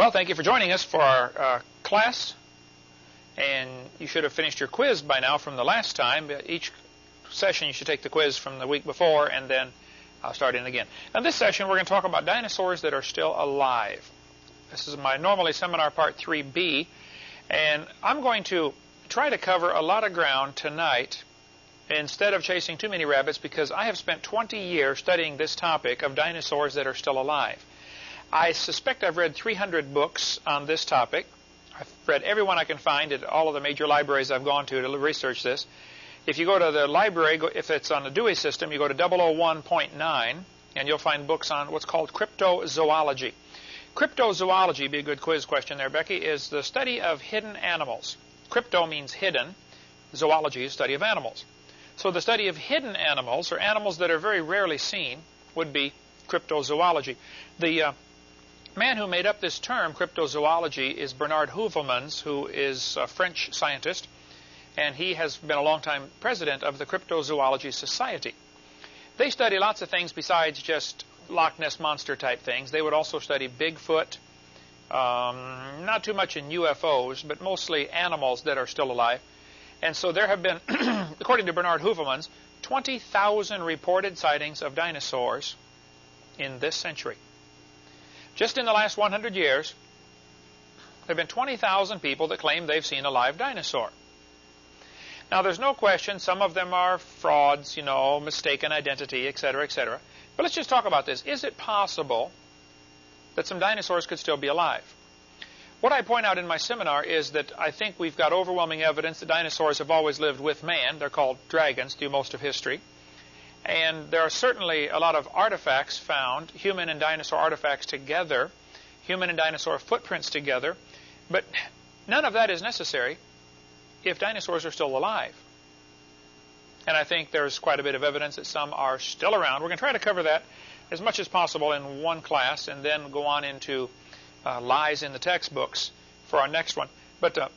Well, thank you for joining us for our class. And you should have finished your quiz by now from the last time. Each session you should take the quiz from the week before, and then I'll start in again. Now, this session we're going to talk about dinosaurs that are still alive. This is my normally seminar part 3B, and I'm going to try to cover a lot of ground tonight instead of chasing too many rabbits, because I have spent 20 years studying this topic of dinosaurs that are still alive. I suspect I've read 300 books on this topic. I've read every one I can find at all of the major libraries I've gone to research this. If you go to the library, if it's on the Dewey system, you go to 001.9, and you'll find books on what's called cryptozoology. Cryptozoology, be a good quiz question there, Becky, is the study of hidden animals. Crypto means hidden. Zoology is study of animals. So the study of hidden animals, or animals that are very rarely seen, would be cryptozoology. The man who made up this term, cryptozoology, is Bernard Heuvelmans, who is a French scientist, and he has been a long-time president of the Cryptozoology Society. They study lots of things besides just Loch Ness Monster type things. They would also study Bigfoot, not too much in UFOs, but mostly animals that are still alive. And so there have been, according to Bernard Heuvelmans, 20,000 reported sightings of dinosaurs in this century. Just in the last 100 years, there have been 20,000 people that claim they've seen a live dinosaur. Now, there's no question some of them are frauds, mistaken identity, etc., etc. But let's just talk about this. Is it possible that some dinosaurs could still be alive? What I point out in my seminar is that I think we've got overwhelming evidence that dinosaurs have always lived with man. They're called dragons through most of history. And there are certainly a lot of artifacts found, human and dinosaur artifacts together, human and dinosaur footprints together. But none of that is necessary if dinosaurs are still alive. And I think there's quite a bit of evidence that some are still around. We're going to try to cover that as much as possible in one class and then go on into lies in the textbooks for our next one. But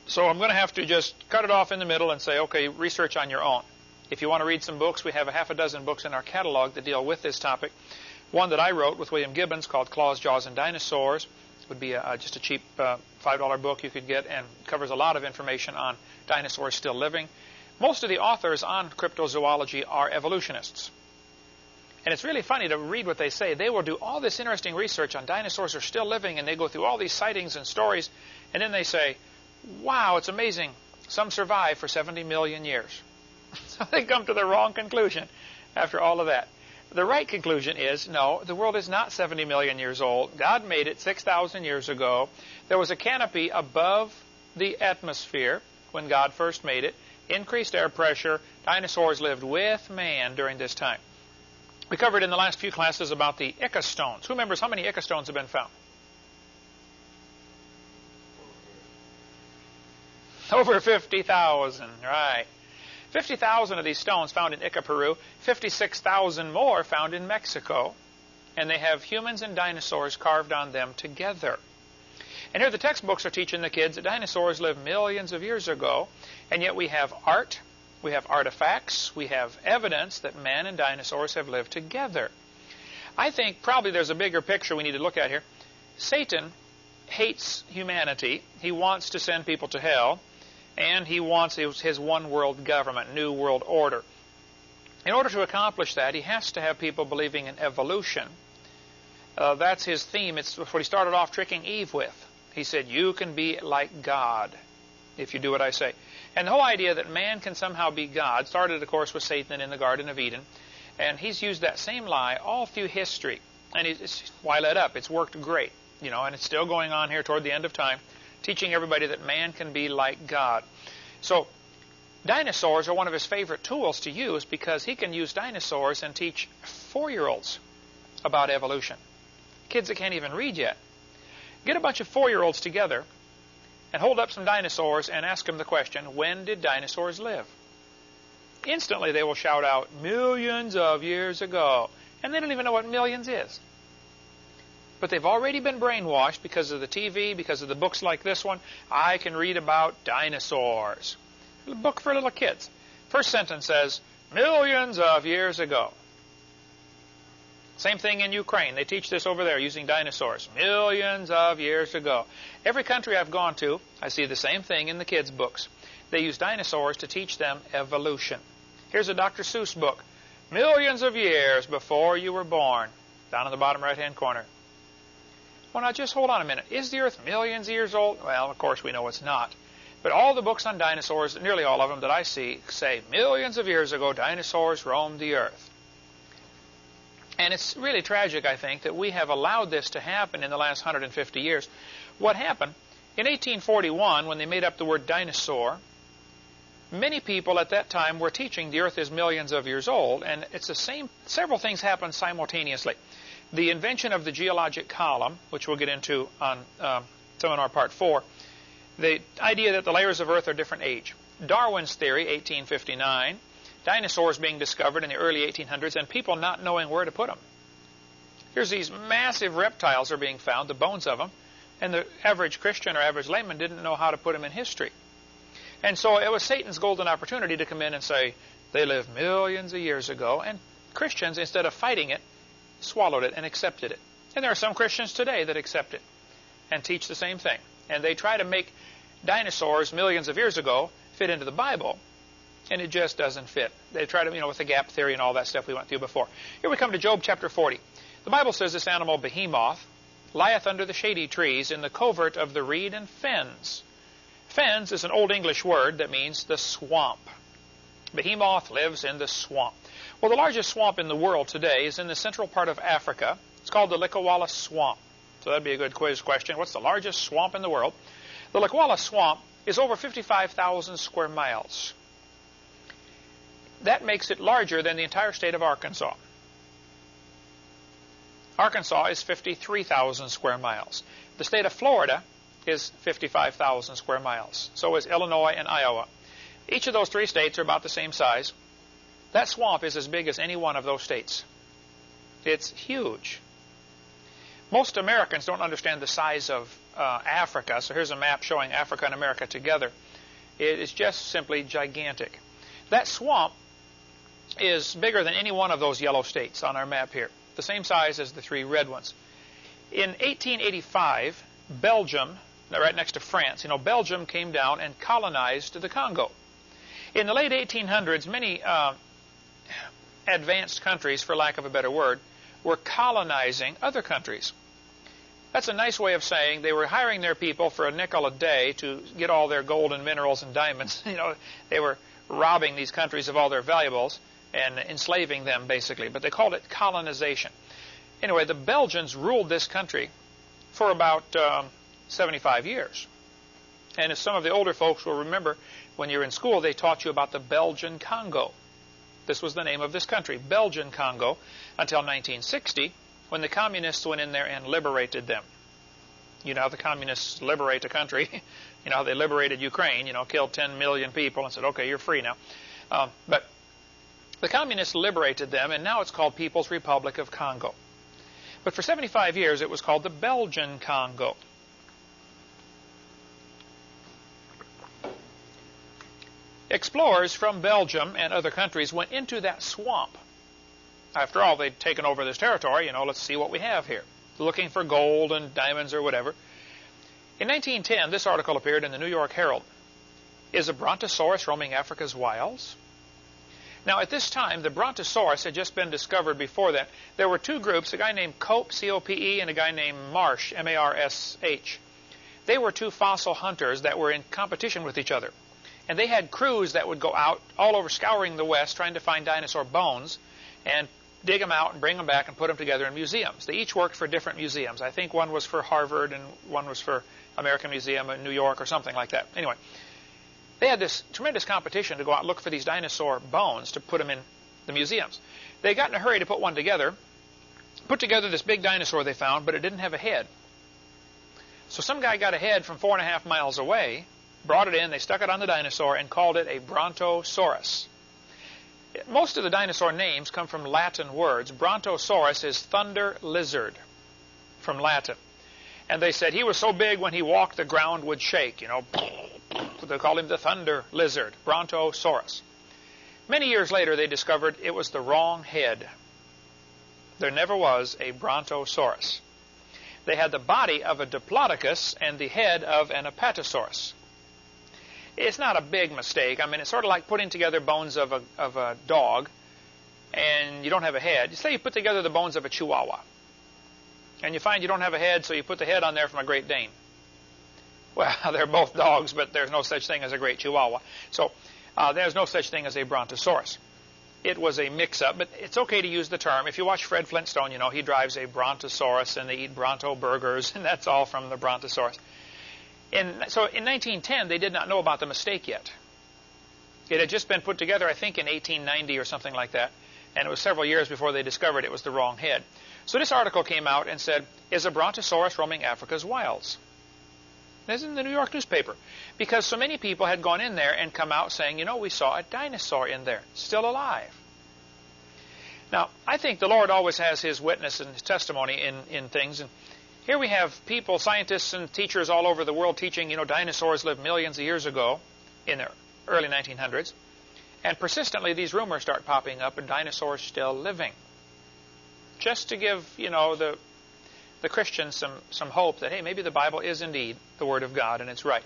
so I'm going to have to just cut it off in the middle and say, okay, research on your own. If you want to read some books, we have a half a dozen books in our catalog that deal with this topic. One that I wrote with William Gibbons called Claws, Jaws, and Dinosaurs would be just a cheap $5 book you could get, and covers a lot of information on dinosaurs still living. Most of the authors on cryptozoology are evolutionists. And it's really funny to read what they say. They will do all this interesting research on dinosaurs are still living, and they go through all these sightings and stories, and then they say, wow, it's amazing. Some survived for 70 million years. So they come to the wrong conclusion after all of that. The right conclusion is, no, the world is not 70 million years old. God made it 6,000 years ago. There was a canopy above the atmosphere when God first made it, increased air pressure. Dinosaurs lived with man during this time. We covered in the last few classes about the Ica stones. Who remembers how many Ica stones have been found? Over 50,000, right. 50,000 of these stones found in Ica, Peru, 56,000 more found in Mexico, and they have humans and dinosaurs carved on them together. And here the textbooks are teaching the kids that dinosaurs lived millions of years ago, and yet we have art, we have artifacts, we have evidence that man and dinosaurs have lived together. I think probably there's a bigger picture we need to look at here. Satan hates humanity. He wants to send people to hell. And he wants his one world government, new world order. In order to accomplish that, he has to have people believing in evolution. That's his theme. It's what he started off tricking Eve with. He said, you can be like God if you do what I say. And the whole idea that man can somehow be God started, of course, with Satan in the Garden of Eden. And he's used that same lie all through history. And why let up? It's worked great, and it's still going on here toward the end of time, teaching everybody that man can be like God. So dinosaurs are one of his favorite tools to use because he can use dinosaurs and teach 4-year-olds about evolution. Kids that can't even read yet. Get a bunch of 4-year-olds together and hold up some dinosaurs and ask them the question, when did dinosaurs live? Instantly they will shout out, millions of years ago. And they don't even know what millions is. But they've already been brainwashed because of the TV, because of the books like this one. I can read about dinosaurs. A book for little kids. First sentence says, millions of years ago. Same thing in Ukraine. They teach this over there using dinosaurs millions of years ago. Every country I've gone to, I see the same thing in the kids' books. They use dinosaurs to teach them evolution. Here's a Dr. Seuss book. Millions of years before you were born. Down in the bottom right-hand corner. Well, now just hold on a minute. Is the Earth millions of years old? Well, of course we know it's not. But all the books on dinosaurs, nearly all of them that I see, say millions of years ago dinosaurs roamed the Earth. And it's really tragic, I think, that we have allowed this to happen in the last 150 years. What happened? In 1841, when they made up the word dinosaur, many people at that time were teaching the Earth is millions of years old, and it's the same. Several things happened simultaneously. The invention of the geologic column, which we'll get into on seminar part 4, the idea that the layers of Earth are different age. Darwin's theory, 1859, dinosaurs being discovered in the early 1800s, and people not knowing where to put them. Here's these massive reptiles are being found, the bones of them, and the average Christian or average layman didn't know how to put them in history. And so it was Satan's golden opportunity to come in and say, they lived millions of years ago, and Christians, instead of fighting it, swallowed it and accepted it. And there are some Christians today that accept it and teach the same thing. And they try to make dinosaurs millions of years ago fit into the Bible, and it just doesn't fit. They try to, with the gap theory and all that stuff we went through before. Here we come to Job chapter 40. The Bible says this animal, behemoth, lieth under the shady trees in the covert of the reed and fens. Fens is an Old English word that means the swamp. Behemoth lives in the swamp. Well, the largest swamp in the world today is in the central part of Africa. It's called the Likwala Swamp. So that'd be a good quiz question. What's the largest swamp in the world? The Likwala Swamp is over 55,000 square miles. That makes it larger than the entire state of Arkansas. Arkansas is 53,000 square miles. The state of Florida is 55,000 square miles. So is Illinois and Iowa. Each of those three states are about the same size. That swamp is as big as any one of those states. It's huge. Most Americans don't understand the size of Africa. So here's a map showing Africa and America together. It is just simply gigantic. That swamp is bigger than any one of those yellow states on our map here. The same size as the three red ones. In 1885, Belgium, right next to France, Belgium came down and colonized the Congo. In the late 1800s, many advanced countries, for lack of a better word, were colonizing other countries. That's a nice way of saying they were hiring their people for a nickel a day to get all their gold and minerals and diamonds. They were robbing these countries of all their valuables and enslaving them, basically. But they called it colonization. Anyway, the Belgians ruled this country for about 75 years. And as some of the older folks will remember, when you were in school, they taught you about the Belgian Congo. This was the name of this country, Belgian Congo, until 1960, when the communists went in there and liberated them. You know how the communists liberate a country. You know how they liberated Ukraine, killed 10 million people and said, okay, you're free now. But the communists liberated them, and now it's called People's Republic of Congo. But for 75 years, it was called the Belgian Congo. Explorers from Belgium and other countries went into that swamp. After all, they'd taken over this territory, let's see what we have here. Looking for gold and diamonds or whatever. In 1910, this article appeared in the New York Herald. Is a brontosaurus roaming Africa's wilds? Now, at this time, the brontosaurus had just been discovered before that. There were two groups, a guy named Cope, C-O-P-E, and a guy named Marsh, M-A-R-S-H. They were two fossil hunters that were in competition with each other. And they had crews that would go out all over scouring the West trying to find dinosaur bones and dig them out and bring them back and put them together in museums. They each worked for different museums. I think one was for Harvard and one was for American Museum in New York or something like that. Anyway, they had this tremendous competition to go out and look for these dinosaur bones to put them in the museums. They got in a hurry to put one together, put together this big dinosaur they found, but it didn't have a head. So some guy got a head from 4.5 miles away, brought it in, they stuck it on the dinosaur, and called it a brontosaurus. Most of the dinosaur names come from Latin words. Brontosaurus is thunder lizard, from Latin. And they said he was so big when he walked the ground would shake, They called him the thunder lizard, Brontosaurus. Many years later they discovered it was the wrong head. There never was a Brontosaurus. They had the body of a Diplodocus and the head of an Apatosaurus. It's not a big mistake. I mean, it's sort of like putting together bones of a dog, and you don't have a head. Say you put together the bones of a Chihuahua, and you find you don't have a head, so you put the head on there from a Great Dane. Well, they're both dogs, but there's no such thing as a Great Chihuahua. So there's no such thing as a Brontosaurus. It was a mix-up, but it's okay to use the term. If you watch Fred Flintstone, you know, he drives a Brontosaurus, and they eat Bronto burgers, and that's all from the Brontosaurus. So in 1910, they did not know about the mistake yet. It had just been put together, I think, in 1890 or something like that, and it was several years before they discovered it was the wrong head. So this article came out and said, "Is a Brontosaurus roaming Africa's wilds?" This is in the New York newspaper, because so many people had gone in there and come out saying, you know, we saw a dinosaur in there, still alive. Now, I think the Lord always has His witness and His testimony in things, and here we have people, scientists and teachers all over the world teaching, you know, dinosaurs lived millions of years ago in the early 1900s, and persistently these rumors start popping up and dinosaurs still living. Just to give, you know, the Christians some hope that, hey, maybe the Bible is indeed the Word of God and it's right.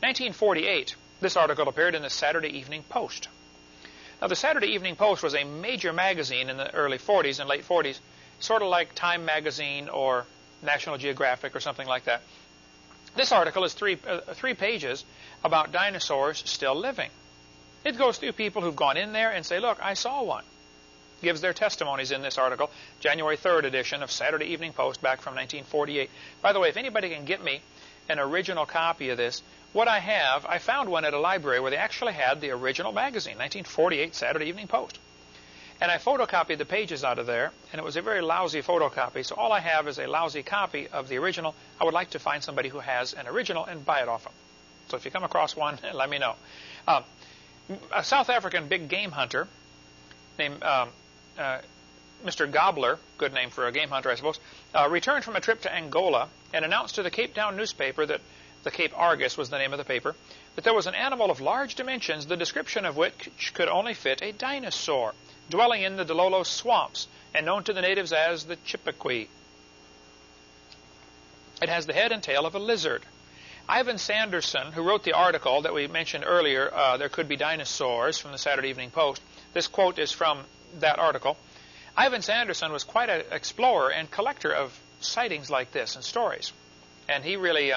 1948, this article appeared in the Saturday Evening Post. Now, the Saturday Evening Post was a major magazine in the early 40s and late 40s, sort of like Time magazine or National Geographic or something like that. This article is three pages about dinosaurs still living. It goes through people who've gone in there and say, look, I saw one. Gives their testimonies in this article, January 3rd edition of Saturday Evening Post back from 1948. By the way, if anybody can get me an original copy of this, what I have, I found one at a library where they actually had the original magazine, 1948 Saturday Evening Post. And I photocopied the pages out of there, and it was a very lousy photocopy, so all I have is a lousy copy of the original. I would like to find somebody who has an original and buy it off them. So if you come across one, let me know. A South African big game hunter named Mr. Gobbler, good name for a game hunter, I suppose, returned from a trip to Angola and announced to the Cape Town newspaper that the Cape Argus was the name of the paper, that there was an animal of large dimensions, the description of which could only fit a dinosaur, dwelling in the Dololo swamps and known to the natives as the Chippewa. It has the head and tail of a lizard. Ivan Sanderson, who wrote the article that we mentioned earlier, There Could Be Dinosaurs, from the Saturday Evening Post, this quote is from that article. Ivan Sanderson was quite an explorer and collector of sightings like this and stories. And he really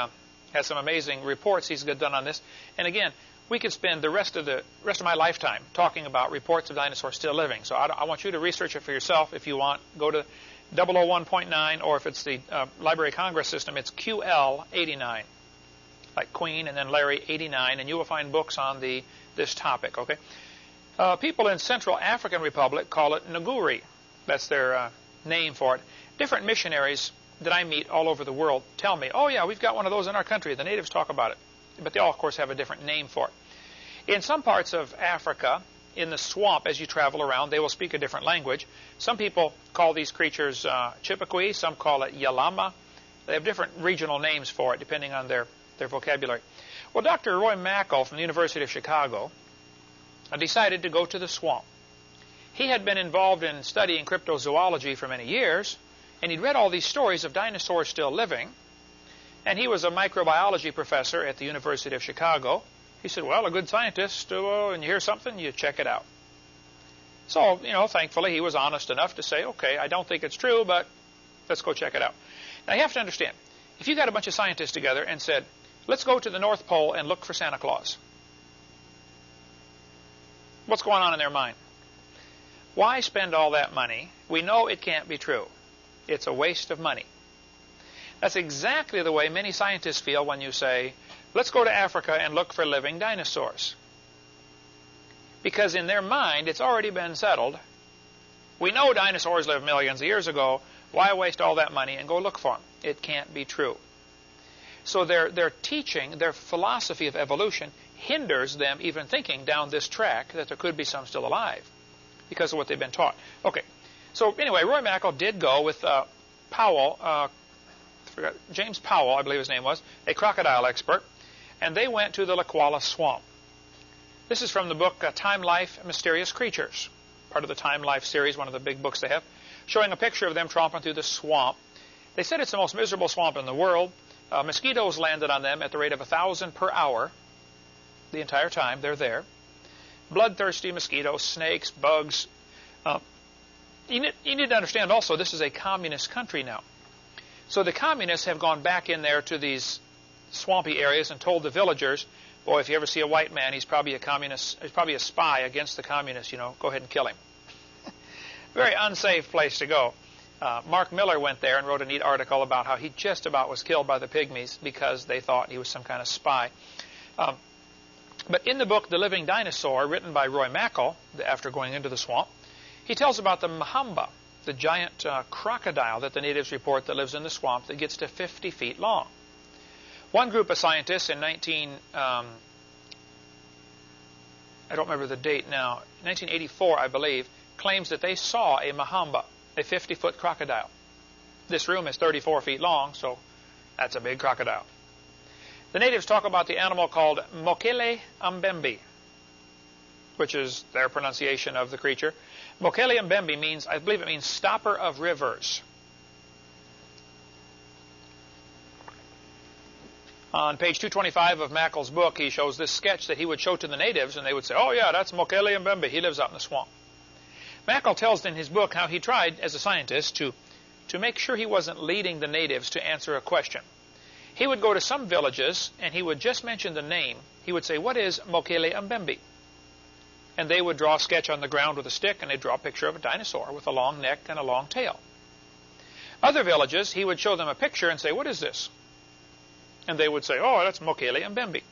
has some amazing reports he's done on this. And again, we could spend the rest of my lifetime talking about reports of dinosaurs still living. So I want you to research it for yourself if you want. Go to 001.9, or if it's the Library of Congress system, it's QL 89. Like Queen and then Larry 89, and you will find books on this topic, okay? People in Central African Republic call it Nguri. That's their name for it. Different missionaries that I meet all over the world tell me, oh yeah, we've got one of those in our country. The natives talk about it. But they all, of course, have a different name for it. In some parts of Africa, in the swamp, as you travel around, they will speak a different language. Some people call these creatures Chippewa. Some call it Yalama. They have different regional names for it, depending on their vocabulary. Well, Dr. Roy Mackal from the University of Chicago decided to go to the swamp. He had been involved in studying cryptozoology for many years, and he'd read all these stories of dinosaurs still living, and he was a microbiology professor at the University of Chicago. He said, well, a good scientist, and you hear something, you check it out. So, you know, thankfully he was honest enough to say, okay, I don't think it's true, but let's go check it out. Now, you have to understand, if you got a bunch of scientists together and said, let's go to the North Pole and look for Santa Claus, what's going on in their mind? Why spend all that money? We know it can't be true. It's a waste of money. That's exactly the way many scientists feel when you say, let's go to Africa and look for living dinosaurs. Because in their mind, it's already been settled. We know dinosaurs lived millions of years ago. Why waste all that money and go look for them? It can't be true. So their teaching, their philosophy of evolution, hinders them even thinking down this track that there could be some still alive because of what they've been taught. Okay, so anyway, Roy Mackal did go with James Powell, I believe his name was, a crocodile expert, and they went to the Lakwala Swamp. This is from the book Time, Life, Mysterious Creatures, part of the Time Life series, one of the big books they have. showing a picture of them tromping through the swamp. They said it's the most miserable swamp in the world. Mosquitoes landed on them at the rate of 1,000 per hour the entire time they're there. Bloodthirsty mosquitoes, snakes, bugs. You need to understand also this is a communist country now. So the communists have gone back in there to these swampy areas and told the villagers, boy, if you ever see a white man, he's probably a communist, he's probably a spy against the communists, go ahead and kill him. Very unsafe place to go. Mark Miller went there and wrote a neat article about how he just about was killed by the pygmies because they thought he was some kind of spy. But in the book, The Living Dinosaur, written by Roy Mackal, after going into the swamp, he tells about the Mahamba, the giant crocodile that the natives report that lives in the swamp that gets to 50 feet long. One group of scientists in I don't remember the date now, 1984, I believe, claims that they saw a Mahamba, a 50-foot crocodile. This room is 34 feet long, so that's a big crocodile. The natives talk about the animal called Mokele Mbembe, which is their pronunciation of the creature. Mokele Mbembe means, I believe it means stopper of rivers. On page 225 of Mackal's book, he shows this sketch that he would show to the natives, and they would say, oh yeah, that's Mokele Mbembe. He lives out in the swamp. Mackal tells in his book how he tried, as a scientist, to make sure he wasn't leading the natives to answer a question. He would go to some villages, and he would just mention the name. He would say, what is Mokele Mbembe? And they would draw a sketch on the ground with a stick, and they'd draw a picture of a dinosaur with a long neck and a long tail. Other villages, he would show them a picture and say, what is this? And they would say, oh, that's Mokele Mbembe.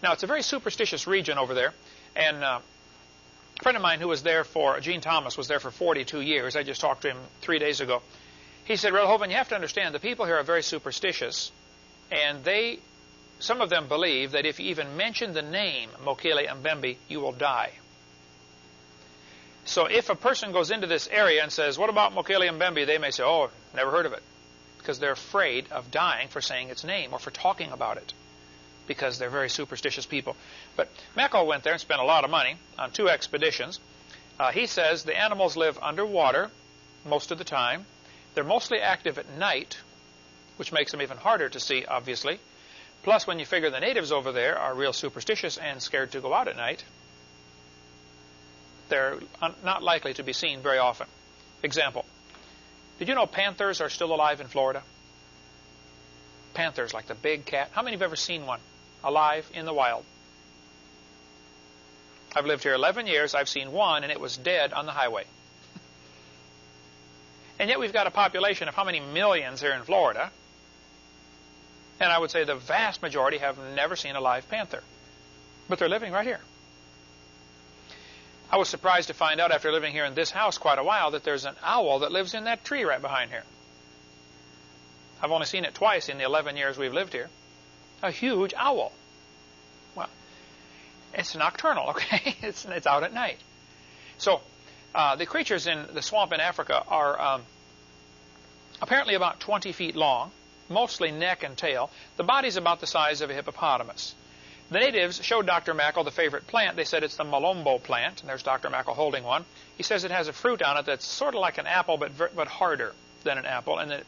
Now, it's a very superstitious region over there, and a friend of mine who was there Gene Thomas was there for 42 years. I just talked to him 3 days ago. He said, Relhoven, you have to understand, the people here are very superstitious, and some of them believe that if you even mention the name Mokele Mbembe, you will die. So if a person goes into this area and says, what about Mokele Mbembe? They may say, oh, never heard of it, because they're afraid of dying for saying its name or for talking about it, because they're very superstitious people. But Mackal went there and spent a lot of money on 2 expeditions. He says the animals live underwater most of the time. They're mostly active at night, which makes them even harder to see, obviously. Plus, when you figure the natives over there are real superstitious and scared to go out at night, they're not likely to be seen very often. Example, did you know panthers are still alive in Florida? Panthers, like the big cat. How many have ever seen one alive in the wild? I've lived here 11 years. I've seen one, and it was dead on the highway. And yet we've got a population of how many millions here in Florida? And I would say the vast majority have never seen a live panther. But they're living right here. I was surprised to find out after living here in this house quite a while that there's an owl that lives in that tree right behind here. I've only seen it twice in the 11 years we've lived here. A huge owl. Well, it's nocturnal, okay? It's out at night. So the creatures in the swamp in Africa are apparently about 20 feet long, mostly neck and tail. The body's about the size of a hippopotamus. The natives showed Dr. Mackal the favorite plant. They said it's the malombo plant, and there's Dr. Mackal holding one. He says it has a fruit on it that's sort of like an apple, but harder than an apple, and that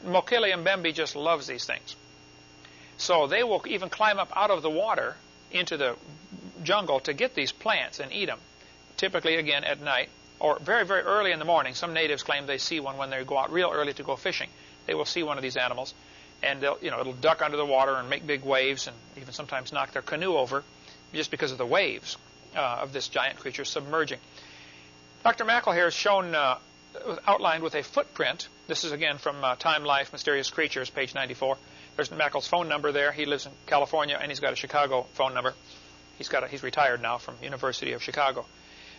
Mokele Mbembe just loves these things. So they will even climb up out of the water into the jungle to get these plants and eat them, typically, again, at night, or very, very early in the morning. Some natives claim they see one when they go out real early to go fishing. They will see one of these animals, and it'll duck under the water and make big waves and even sometimes knock their canoe over just because of the waves of this giant creature submerging. Dr. Mackal here is shown outlined with a footprint. This is, again, from Time, Life, Mysterious Creatures, page 94. There's Mackal's phone number there. He lives in California, and he's got a Chicago phone number. He's retired now from University of Chicago.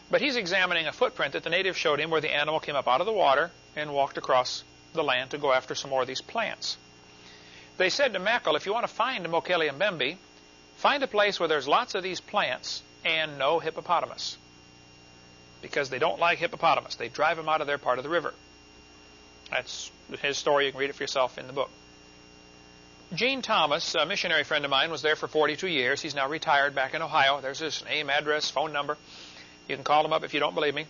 But he's examining a footprint that the natives showed him where the animal came up out of the water and walked across the land to go after some more of these plants. They said to Mackal, if you want to find Mokele Mbembe, find a place where there's lots of these plants and no hippopotamus. Because they don't like hippopotamus. They drive them out of their part of the river. That's his story. You can read it for yourself in the book. Gene Thomas, a missionary friend of mine, was there for 42 years. He's now retired back in Ohio. There's his name, address, phone number. You can call him up if you don't believe me.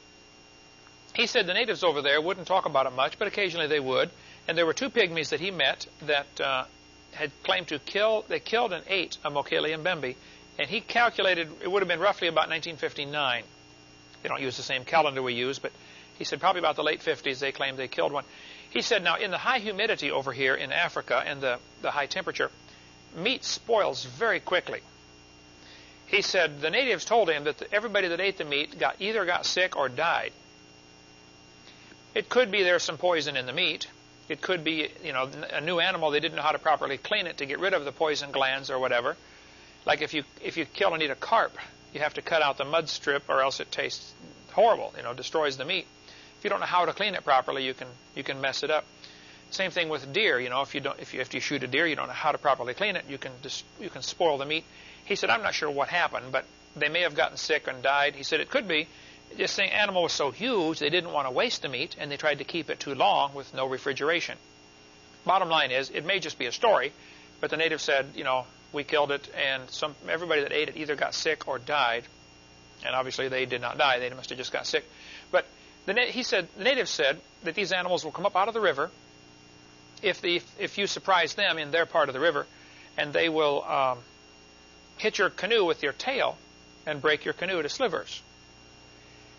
He said the natives over there wouldn't talk about it much, but occasionally they would. And there were two pygmies that he met that had claimed to they killed and ate a Mokele Mbembe, and he calculated it would have been roughly about 1959. They don't use the same calendar we use, but he said probably about the late 50s they claimed they killed one. He said now in the high humidity over here in Africa and the high temperature, meat spoils very quickly. He said the natives told him that everybody that ate the meat either got sick or died. It could be there's some poison in the meat. It could be, a new animal, they didn't know how to properly clean it to get rid of the poison glands or whatever. Like if you kill and eat a carp, you have to cut out the mud strip or else it tastes horrible, destroys the meat. If you don't know how to clean it properly, you can mess it up. Same thing with deer, if you shoot a deer, you don't know how to properly clean it, you can spoil the meat. He said, I'm not sure what happened, but they may have gotten sick and died. He said it could be this animal was so huge they didn't want to waste the meat, and they tried to keep it too long with no refrigeration. Bottom line is, it may just be a story, but the natives said, we killed it, and everybody that ate it either got sick or died. And obviously they did not die. They must have just got sick. But the natives said that these animals will come up out of the river if you surprise them in their part of the river, and they will hit your canoe with your tail and break your canoe to slivers.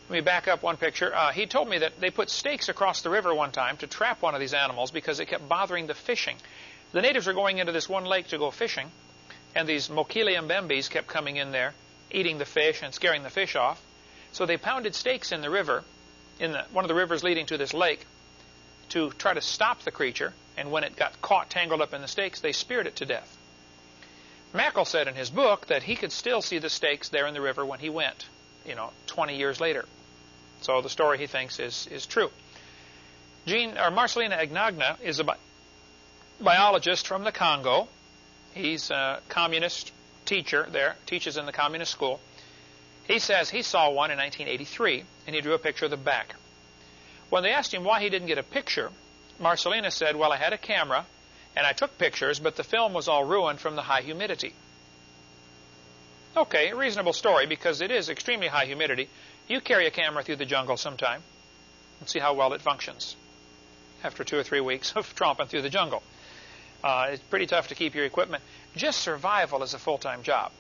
Let me back up one picture. He told me that they put stakes across the river one time to trap one of these animals because it kept bothering the fishing. The natives were going into this one lake to go fishing, and these Mokele Mbembes kept coming in there, eating the fish and scaring the fish off. So they pounded stakes in the river, one of the rivers leading to this lake, to try to stop the creature, and when it got caught tangled up in the stakes, they speared it to death. Mackle said in his book that he could still see the stakes there in the river when he went, 20 years later. So the story, he thinks, is true. Marcelina Agnagna is a biologist from the Congo. He's a communist teacher there, teaches in the communist school. He says he saw one in 1983, and he drew a picture of the back. When they asked him why he didn't get a picture, Marcelina said, well, I had a camera, and I took pictures, but the film was all ruined from the high humidity. Okay, reasonable story, because it is extremely high humidity. You carry a camera through the jungle sometime and see how well it functions after 2 or 3 weeks of tromping through the jungle. It's pretty tough to keep your equipment. Just survival is a full-time job.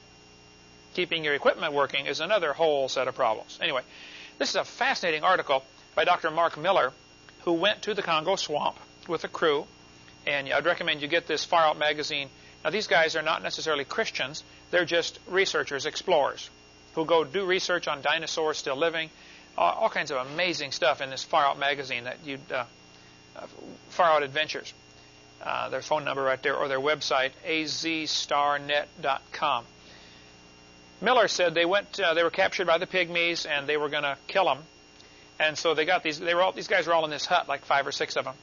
Keeping your equipment working is another whole set of problems. Anyway, this is a fascinating article by Dr. Mark Miller, who went to the Congo swamp with a crew, and I'd recommend you get this Far Out magazine. Now, these guys are not necessarily Christians. They're just researchers, explorers, who go do research on dinosaurs still living, all kinds of amazing stuff in this Far Out magazine, Far Out Adventures. Their phone number right there, or their website, azstarnet.com. Miller said they were captured by the pygmies, and they were going to kill them. And so they got these guys were all in this hut, like 5 or 6 of them.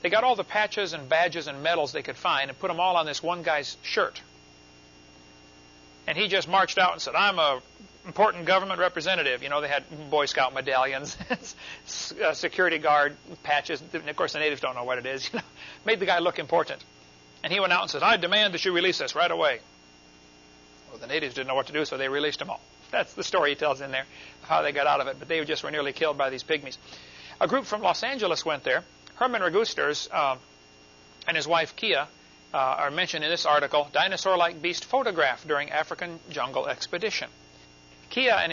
They got all the patches and badges and medals they could find and put them all on this one guy's shirt. And he just marched out and said, I'm a important government representative. They had Boy Scout medallions, security guard patches. And of course, the natives don't know what it is. Made the guy look important. And he went out and said, I demand that you release us right away. Well, the natives didn't know what to do, so they released them all. That's the story he tells in there of how they got out of it. But they just were nearly killed by these pygmies. A group from Los Angeles went there. Herman Regusters and his wife Kia are mentioned in this article, dinosaur-like beast photographed during African jungle expedition. Kia and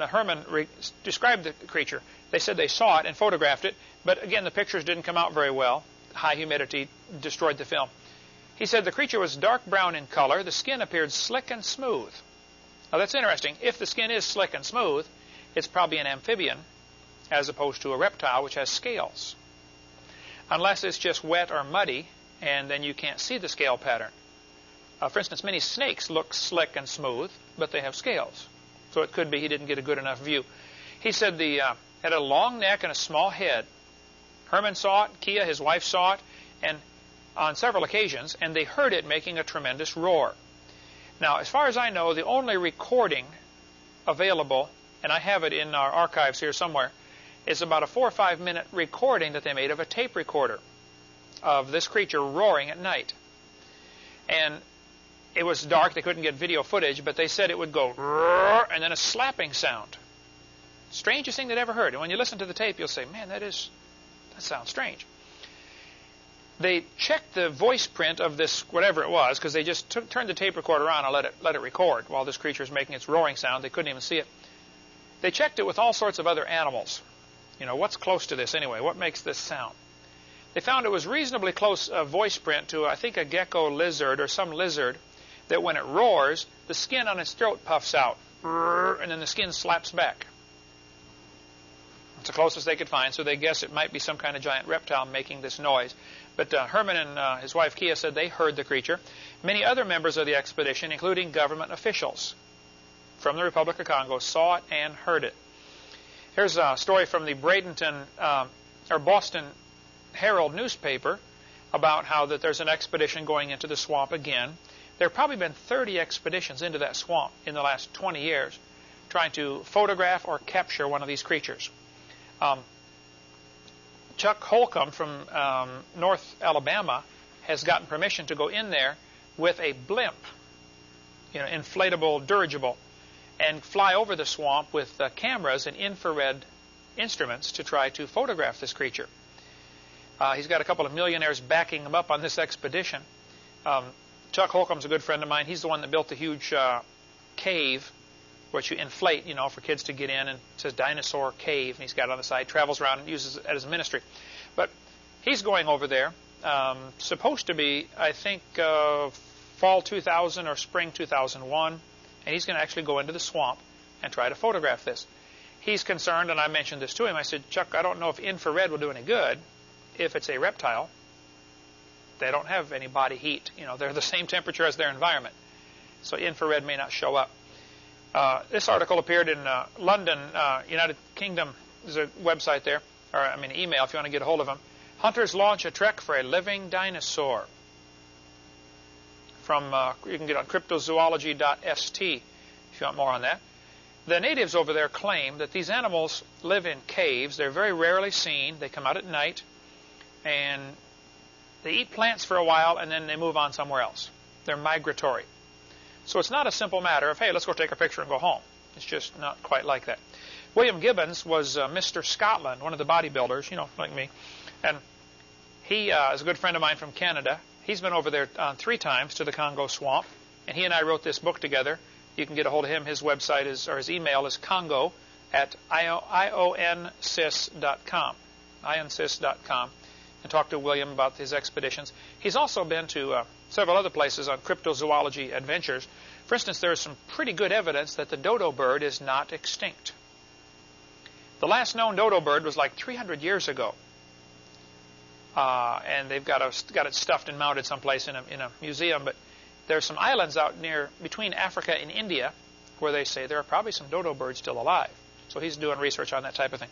Herman described the creature. They said they saw it and photographed it, but again, the pictures didn't come out very well. High humidity destroyed the film. He said the creature was dark brown in color. The skin appeared slick and smooth. Now, that's interesting. If the skin is slick and smooth, it's probably an amphibian as opposed to a reptile, which has scales. Unless it's just wet or muddy, and then you can't see the scale pattern. For instance, many snakes look slick and smooth, but they have scales. So it could be he didn't get a good enough view. He said the had a long neck and a small head. Herman saw it, Kia, his wife, saw it, and on several occasions, and they heard it making a tremendous roar. Now, as far as I know, the only recording available, and I have it in our archives here somewhere, is about a 4 or 5 minute recording that they made of a tape recorder of this creature roaring at night. And it was dark, they couldn't get video footage, but they said it would go roar and then a slapping sound. strangest thing they'd ever heard. And when you listen to the tape, you'll say, man, that sounds strange. They checked the voice print of this, whatever it was, because they just turned the tape recorder on and let it record while this creature is making its roaring sound. They couldn't even see it. They checked it with all sorts of other animals. You know, what's close to this anyway? What makes this sound? They found it was reasonably close voice print to, I think, a gecko lizard or some lizard, that when it roars, the skin on its throat puffs out, and then the skin slaps back. It's the closest they could find, so they guess it might be some kind of giant reptile making this noise. But Herman and his wife Kia said they heard the creature. Many other members of the expedition, including government officials from the Republic of Congo, saw it and heard it. Here's a story from the Boston Herald newspaper about how that there's an expedition going into the swamp again. There have probably been 30 expeditions into that swamp in the last 20 years trying to photograph or capture one of these creatures. Chuck Holcomb from North Alabama has gotten permission to go in there with a blimp, inflatable dirigible, and fly over the swamp with cameras and infrared instruments to try to photograph this creature. He's got a couple of millionaires backing him up on this expedition. Chuck Holcomb's a good friend of mine. He's the one that built the huge cave, which you inflate, for kids to get in, and it says Dinosaur Cave, and he's got it on the side, travels around and uses it as a ministry. But he's going over there, supposed to be, I think, fall 2000 or spring 2001, and he's going to actually go into the swamp and try to photograph this. He's concerned, and I mentioned this to him. I said, Chuck, I don't know if infrared will do any good if it's a reptile. They don't have any body heat. They're the same temperature as their environment. So infrared may not show up. This article appeared in London, United Kingdom. There's a website there, email if you want to get a hold of them. Hunters launch a trek for a living dinosaur. You can get on cryptozoology.st if you want more on that. The natives over there claim that these animals live in caves. They're very rarely seen. They come out at night, and they eat plants for a while, and then they move on somewhere else. They're migratory. So it's not a simple matter of, hey, let's go take a picture and go home. It's just not quite like that. William Gibbons was Mr. Scotland, one of the bodybuilders, like me. And he is a good friend of mine from Canada. He's been over there 3 times to the Congo swamp. And he and I wrote this book together. You can get a hold of him. His website his email is congo@ionsis.com. ionsis.com. And talk to William about his expeditions. He's also been to several other places on cryptozoology adventures. For instance, there is some pretty good evidence that the dodo bird is not extinct. The last known dodo bird was like 300 years ago. And they've got it stuffed and mounted someplace in a museum. But there are some islands out between Africa and India where they say there are probably some dodo birds still alive. So he's doing research on that type of thing.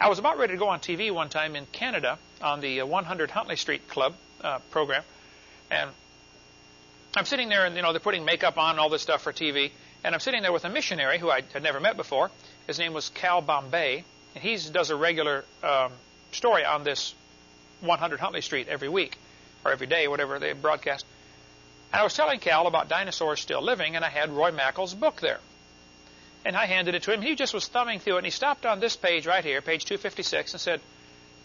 I was about ready to go on TV one time in Canada on the 100 Huntley Street Club program, and I'm sitting there, and they're putting makeup on and all this stuff for TV, and I'm sitting there with a missionary who I had never met before. His name was Cal Bombay, and he does a regular story on this 100 Huntley Street every week, or every day, whatever they broadcast. And I was telling Cal about dinosaurs still living, and I had Roy Mackel's book there. And I handed it to him. He just was thumbing through it, and he stopped on this page right here, page 256, and said,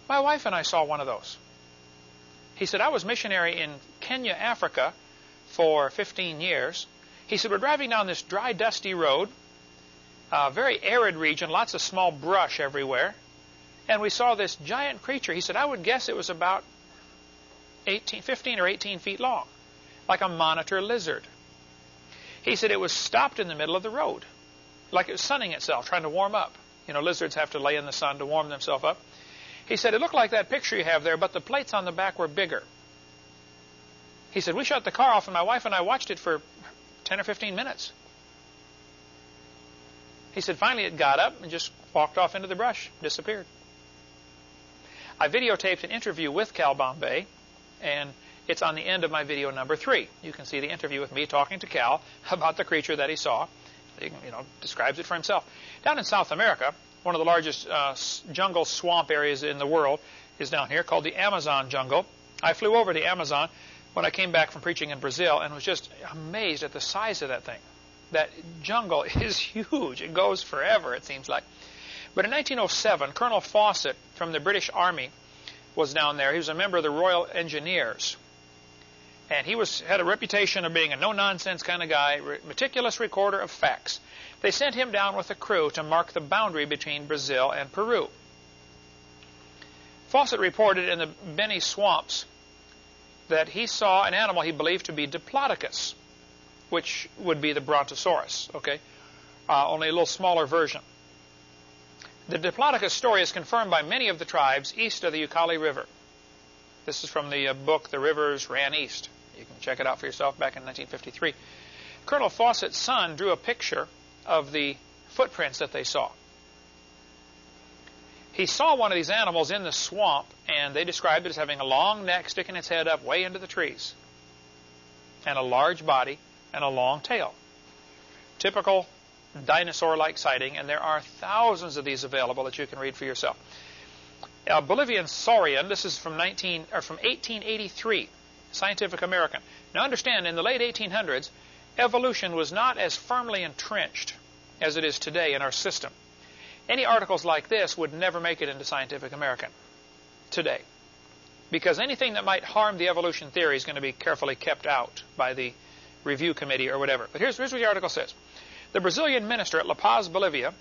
my wife and I saw one of those. He said, I was missionary in Kenya, Africa, for 15 years. He said, we're driving down this dry, dusty road, very arid region, lots of small brush everywhere, and we saw this giant creature. He said, I would guess it was about 15 or 18 feet long, like a monitor lizard. He said it was stopped in the middle of the road, like it was sunning itself, trying to warm up. Lizards have to lay in the sun to warm themselves up. He said, it looked like that picture you have there, but the plates on the back were bigger. He said, we shut the car off, and my wife and I watched it for 10 or 15 minutes. He said, finally it got up and just walked off into the brush, disappeared. I videotaped an interview with Cal Bombay, and it's on the end of my video number 3. You can see the interview with me talking to Cal about the creature that he saw. He, describes it for himself. Down in South America, one of the largest jungle swamp areas in the world is down here, called the Amazon jungle. I flew over the Amazon when I came back from preaching in Brazil and was just amazed at the size of that thing. That jungle is huge. It goes forever, it seems like. But in 1907, Colonel Fawcett from the British Army was down there. He was a member of the Royal Engineers. And he had a reputation of being a no-nonsense kind of guy, meticulous recorder of facts. They sent him down with a crew to mark the boundary between Brazil and Peru. Fawcett reported in the Beni swamps that he saw an animal he believed to be Diplodocus, which would be the Brontosaurus, okay? Only a little smaller version. The Diplodocus story is confirmed by many of the tribes east of the Ucayali River. This is from the book, The Rivers Ran East. You can check it out for yourself back in 1953. Colonel Fawcett's son drew a picture of the footprints that they saw. He saw one of these animals in the swamp, and they described it as having a long neck sticking its head up way into the trees, and a large body and a long tail. Typical dinosaur-like sighting, and there are thousands of these available that you can read for yourself. Bolivian saurian, this is from 1883, Scientific American. Now understand, in the late 1800s, evolution was not as firmly entrenched as it is today in our system. Any articles like this would never make it into Scientific American today, because anything that might harm the evolution theory is going to be carefully kept out by the review committee or whatever. But here's what the article says. The Brazilian minister at La Paz, Bolivia,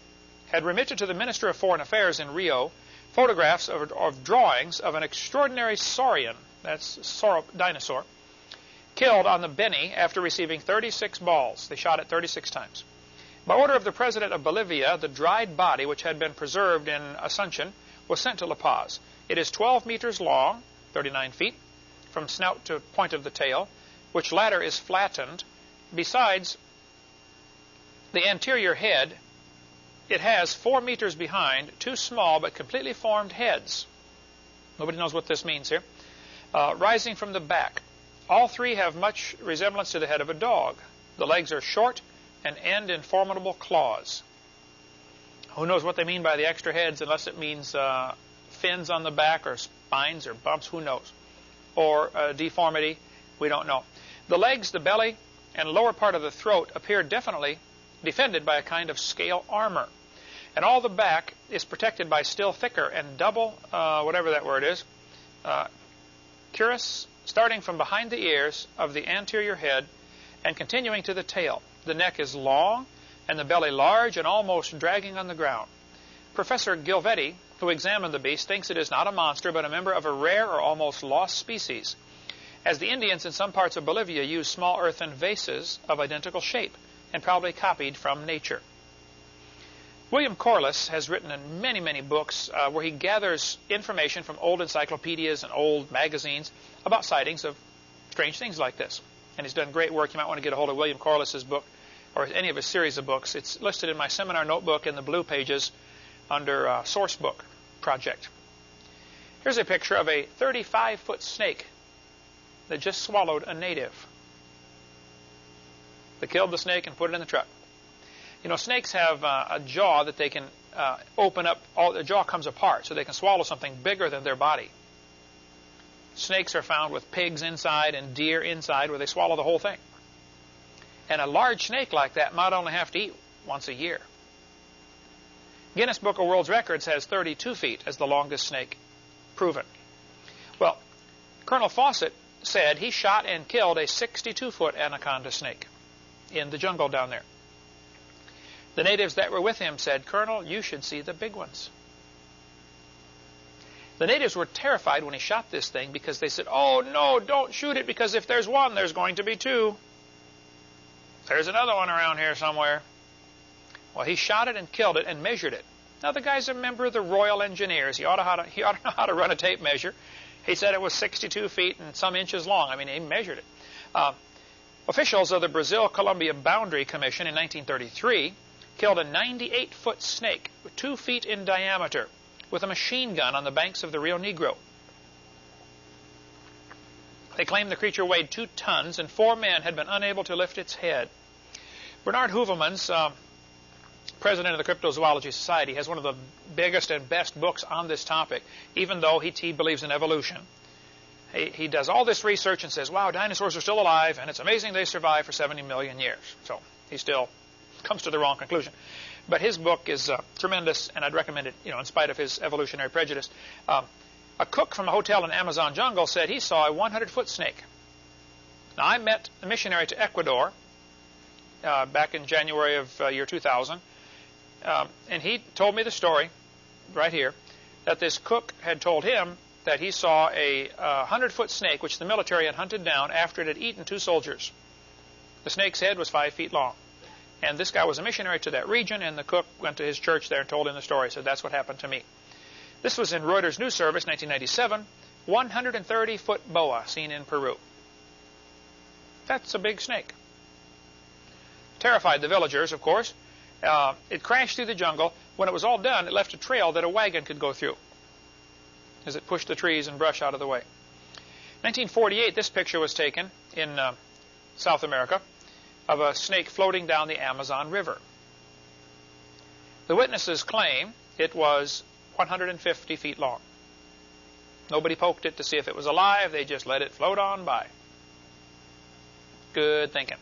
had remitted to the Minister of Foreign Affairs in Rio photographs of drawings of an extraordinary saurian, that's dinosaur, killed on the Beni after receiving 36 balls. They shot it 36 times. By order of the President of Bolivia, the dried body, which had been preserved in Asuncion, was sent to La Paz. It is 12 meters long, 39 feet, from snout to point of the tail, which latter is flattened. Besides the anterior head, it has 4 meters behind, 2 small but completely formed heads. Nobody knows what this means here. Rising from the back. All 3 have much resemblance to the head of a dog. The legs are short and end in formidable claws. Who knows what they mean by the extra heads, unless it means fins on the back or spines or bumps, who knows. Or deformity, we don't know. The legs, the belly, and lower part of the throat appear definitely defended by a kind of scale armor. And all the back is protected by still thicker and double, whatever that word is, cuirass, starting from behind the ears of the anterior head and continuing to the tail. The neck is long and the belly large and almost dragging on the ground. Professor Gilvetti, who examined the beast, thinks it is not a monster but a member of a rare or almost lost species, as the Indians in some parts of Bolivia use small earthen vases of identical shape and probably copied from nature. William Corliss has written in many, many books where he gathers information from old encyclopedias and old magazines about sightings of strange things like this. And he's done great work. You might want to get a hold of William Corliss's book or any of his series of books. It's listed in my seminar notebook in the blue pages under Source Book Project. Here's a picture of a 35-foot snake that just swallowed a native. They killed the snake and put it in the truck. You know, snakes have a jaw that they can open up. The jaw comes apart so they can swallow something bigger than their body. Snakes are found with pigs inside and deer inside where they swallow the whole thing. And a large snake like that might only have to eat once a year. Guinness Book of World Records has 32 feet as the longest snake proven. Well, Colonel Fawcett said he shot and killed a 62-foot anaconda snake in the jungle down there. The natives that were with him said, "Colonel, you should see the big ones." The natives were terrified when he shot this thing because they said, "Oh, no, don't shoot it, because if there's one, there's going to be 2. There's another one around here somewhere." Well, he shot it and killed it and measured it. Now, the guy's a member of the Royal Engineers. He ought to know how to run a tape measure. He said it was 62 feet and some inches long. I mean, he measured it. Officials of the Brazil-Colombia Boundary Commission in 1933 killed a 98-foot snake 2 feet in diameter with a machine gun on the banks of the Rio Negro. They claimed the creature weighed 2 tons and 4 men had been unable to lift its head. Bernard Heuvelmans, president of the Cryptozoology Society, has one of the biggest and best books on this topic, even though he believes in evolution. He does all this research and says, wow, dinosaurs are still alive, and it's amazing they survived for 70 million years. So he still comes to the wrong conclusion. But his book is tremendous, and I'd recommend it, in spite of his evolutionary prejudice. A cook from a hotel in Amazon jungle said he saw a 100-foot snake. Now, I met a missionary to Ecuador back in January of year 2000, and he told me the story right here, that this cook had told him that he saw a 100-foot snake, which the military had hunted down after it had eaten 2 soldiers. The snake's head was 5 feet long. And this guy was a missionary to that region, and the cook went to his church there and told him the story. So that's what happened to me. This was in Reuters News Service, 1997. 130-foot boa seen in Peru. That's a big snake. Terrified the villagers, of course. It crashed through the jungle. When it was all done, it left a trail that a wagon could go through as it pushed the trees and brush out of the way. 1948, this picture was taken in South America of a snake floating down the Amazon River. The witnesses claim it was 150 feet long. Nobody poked it to see if it was alive. They just let it float on by. Good thinking.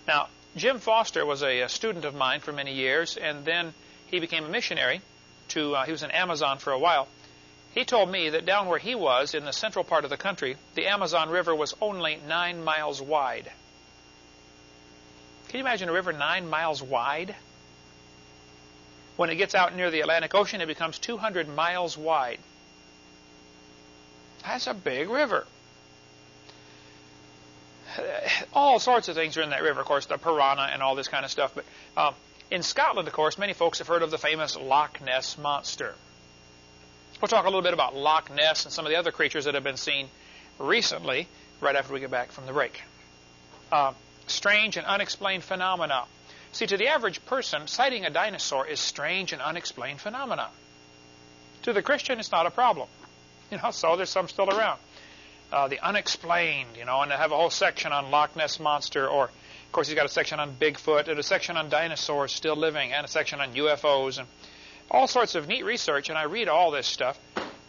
Now, Jim Foster was a student of mine for many years, and then he became a missionary. He was in Amazon for a while. He told me that down where he was, in the central part of the country, the Amazon River was only 9 miles wide. Can you imagine a river 9 miles wide? When it gets out near the Atlantic Ocean, it becomes 200 miles wide. That's a big river. All sorts of things are in that river, of course, the piranha and all this kind of stuff. But in Scotland, of course, many folks have heard of the famous Loch Ness Monster. We'll talk a little bit about Loch Ness and some of the other creatures that have been seen recently, right after we get back from the break. Strange and unexplained phenomena. See, to the average person, sighting a dinosaur is strange and unexplained phenomena. To the Christian, it's not a problem. So there's some still around. The unexplained, and they have a whole section on Loch Ness Monster, or, of course, he's got a section on Bigfoot, and a section on dinosaurs still living, and a section on UFOs, and all sorts of neat research, and I read all this stuff,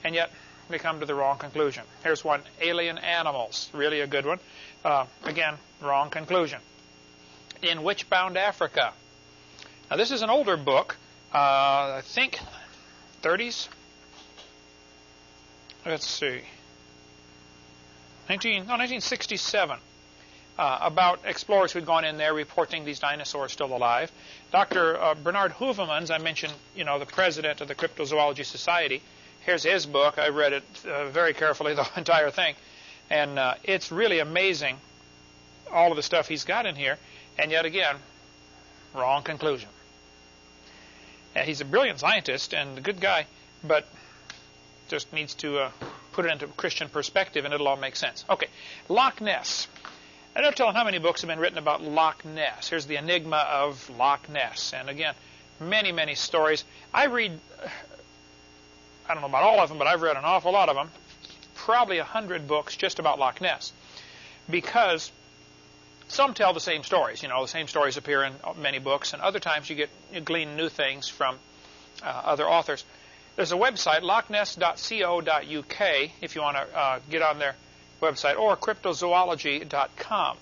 and yet we come to the wrong conclusion. Here's one, alien animals, really a good one. Again, wrong conclusion. In Witch-Bound Africa. Now, this is an older book, I think 30s. Let's see. 1967. About explorers who'd gone in there reporting these dinosaurs still alive. Dr. Bernard Heuvelmans, I mentioned, the president of the Cryptozoology Society. Here's his book. I read it very carefully, the entire thing. And it's really amazing, all of the stuff he's got in here. And yet again, wrong conclusion. He's a brilliant scientist and a good guy, but just needs to put it into Christian perspective, and it'll all make sense. Okay, Loch Ness. I don't tell how many books have been written about Loch Ness. Here's the enigma of Loch Ness. And again, many, many stories. I read, I don't know about all of them, but I've read an awful lot of them. Probably 100 books just about Loch Ness. Because some tell the same stories. The same stories appear in many books, and other times you glean new things from other authors. There's a website, lochness.co.uk, if you want to get on their website, or cryptozoology.com.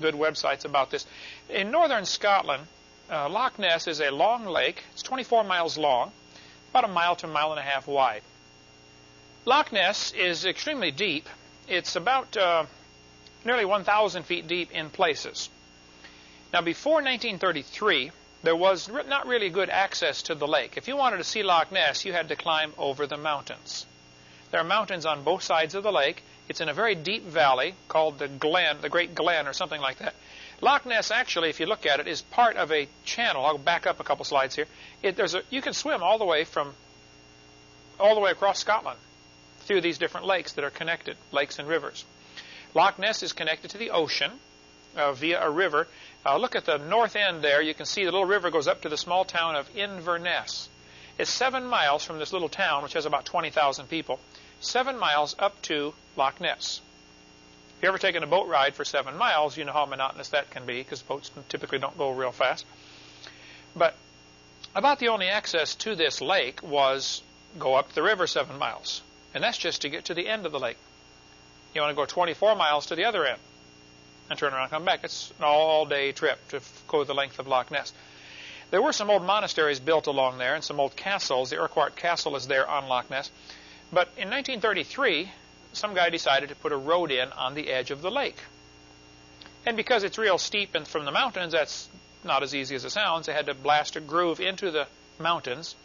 Good websites about this. In northern Scotland, Loch Ness is a long lake. It's 24 miles long, about a mile to a mile and a half wide. Loch Ness is extremely deep. It's about nearly 1,000 feet deep in places. Now, before 1933, there was not really good access to the lake. If you wanted to see Loch Ness, you had to climb over the mountains. There are mountains on both sides of the lake. It's in a very deep valley called the Glen, the Great Glen, or something like that. Loch Ness, actually, if you look at it, is part of a channel. I'll back up a couple slides here. You can swim all the way across Scotland through these different lakes that are connected, lakes and rivers. Loch Ness is connected to the ocean via a river. Look at the north end there. You can see the little river goes up to the small town of Inverness. It's 7 miles from this little town, which has about 20,000 people. 7 miles up to Loch Ness. If you've ever taken a boat ride for 7 miles, you know how monotonous that can be, because boats typically don't go real fast. But about the only access to this lake was go up the river 7 miles. And that's just to get to the end of the lake. You want to go 24 miles to the other end and turn around and come back. It's an all-day trip to go the length of Loch Ness. There were some old monasteries built along there and some old castles. The Urquhart Castle is there on Loch Ness. But in 1933, some guy decided to put a road in on the edge of the lake. And because it's real steep and from the mountains, that's not as easy as it sounds. They had to blast a groove into the mountains,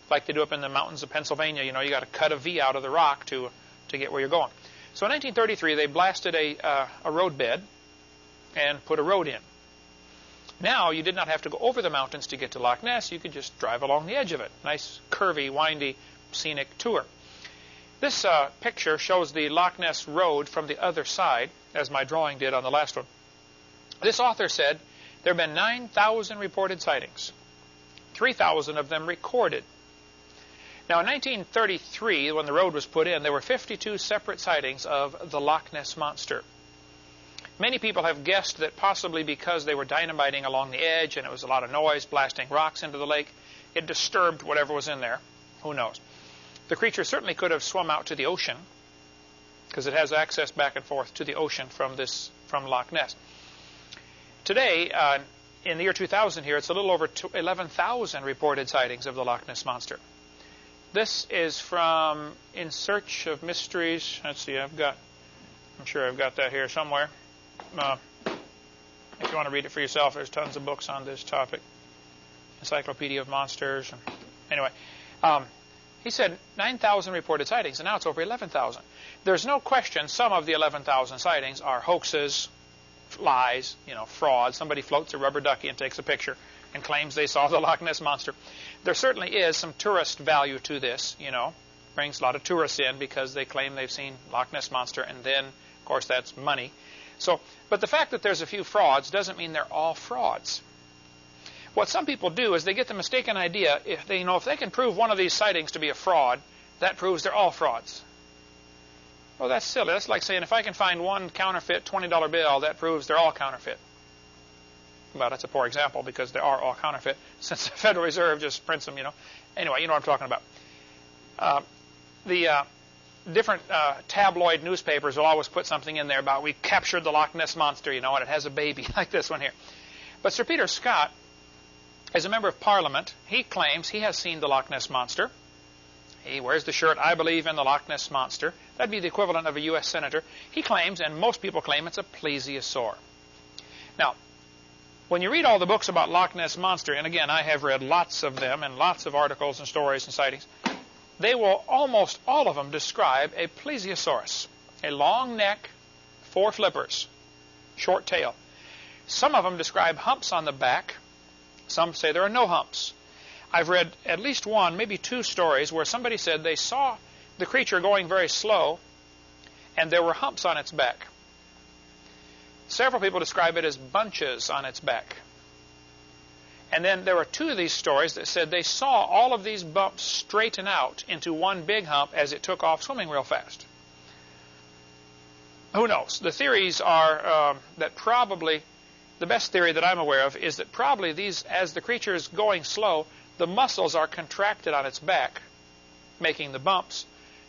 like they do up in the mountains of Pennsylvania. You know, you got to cut a V out of the rock to get where you're going. So in 1933, they blasted a roadbed and put a road in. Now, you did not have to go over the mountains to get to Loch Ness. You could just drive along the edge of it. Nice, curvy, windy, scenic tour. This picture shows the Loch Ness Road from the other side, as my drawing did on the last one. This author said there have been 9,000 reported sightings, 3,000 of them recorded. Now, in 1933, when the road was put in, there were 52 separate sightings of the Loch Ness Monster. Many people have guessed that possibly because they were dynamiting along the edge and it was a lot of noise, blasting rocks into the lake, it disturbed whatever was in there. Who knows? The creature certainly could have swum out to the ocean, because it has access back and forth to the ocean from Loch Ness. Today, in the year 2000 here, it's a little over 11,000 reported sightings of the Loch Ness Monster. This is from In Search of Mysteries. Let's see, I'm sure I've got that here somewhere. If you want to read it for yourself, there's tons of books on this topic. Encyclopedia of Monsters. Anyway, he said 9,000 reported sightings, and now it's over 11,000. There's no question some of the 11,000 sightings are hoaxes, lies, fraud. Somebody floats a rubber ducky and takes a picture and claims they saw the Loch Ness Monster. There certainly is some tourist value to this, brings a lot of tourists in because they claim they've seen Loch Ness Monster, and then, of course, that's money. But the fact that there's a few frauds doesn't mean they're all frauds. What some people do is they get the mistaken idea, if they can prove one of these sightings to be a fraud, that proves they're all frauds. Well, that's silly. That's like saying if I can find one counterfeit $20 bill, that proves they're all counterfeit. Well, that's a poor example because they are all counterfeit since the Federal Reserve just prints them, Anyway, you know what I'm talking about. The different tabloid newspapers will always put something in there about we captured the Loch Ness Monster, and it has a baby like this one here. But Sir Peter Scott, as a member of Parliament, he claims he has seen the Loch Ness Monster. He wears the shirt, I believe in the Loch Ness Monster. That'd be the equivalent of a U.S. Senator. He claims, and most people claim, it's a plesiosaur. Now, when you read all the books about Loch Ness Monster, and again, I have read lots of them and lots of articles and stories and sightings, they will, almost all of them, describe a plesiosaurus, a long neck, 4 flippers, short tail. Some of them describe humps on the back. Some say there are no humps. I've read at least one, maybe 2 stories where somebody said they saw the creature going very slow and there were humps on its back. Several people describe it as bunches on its back. And then there were 2 of these stories that said they saw all of these bumps straighten out into one big hump as it took off swimming real fast. Who knows? The theories are that probably, the best theory that I'm aware of is that probably these, as the creature is going slow, the muscles are contracted on its back, making the bumps,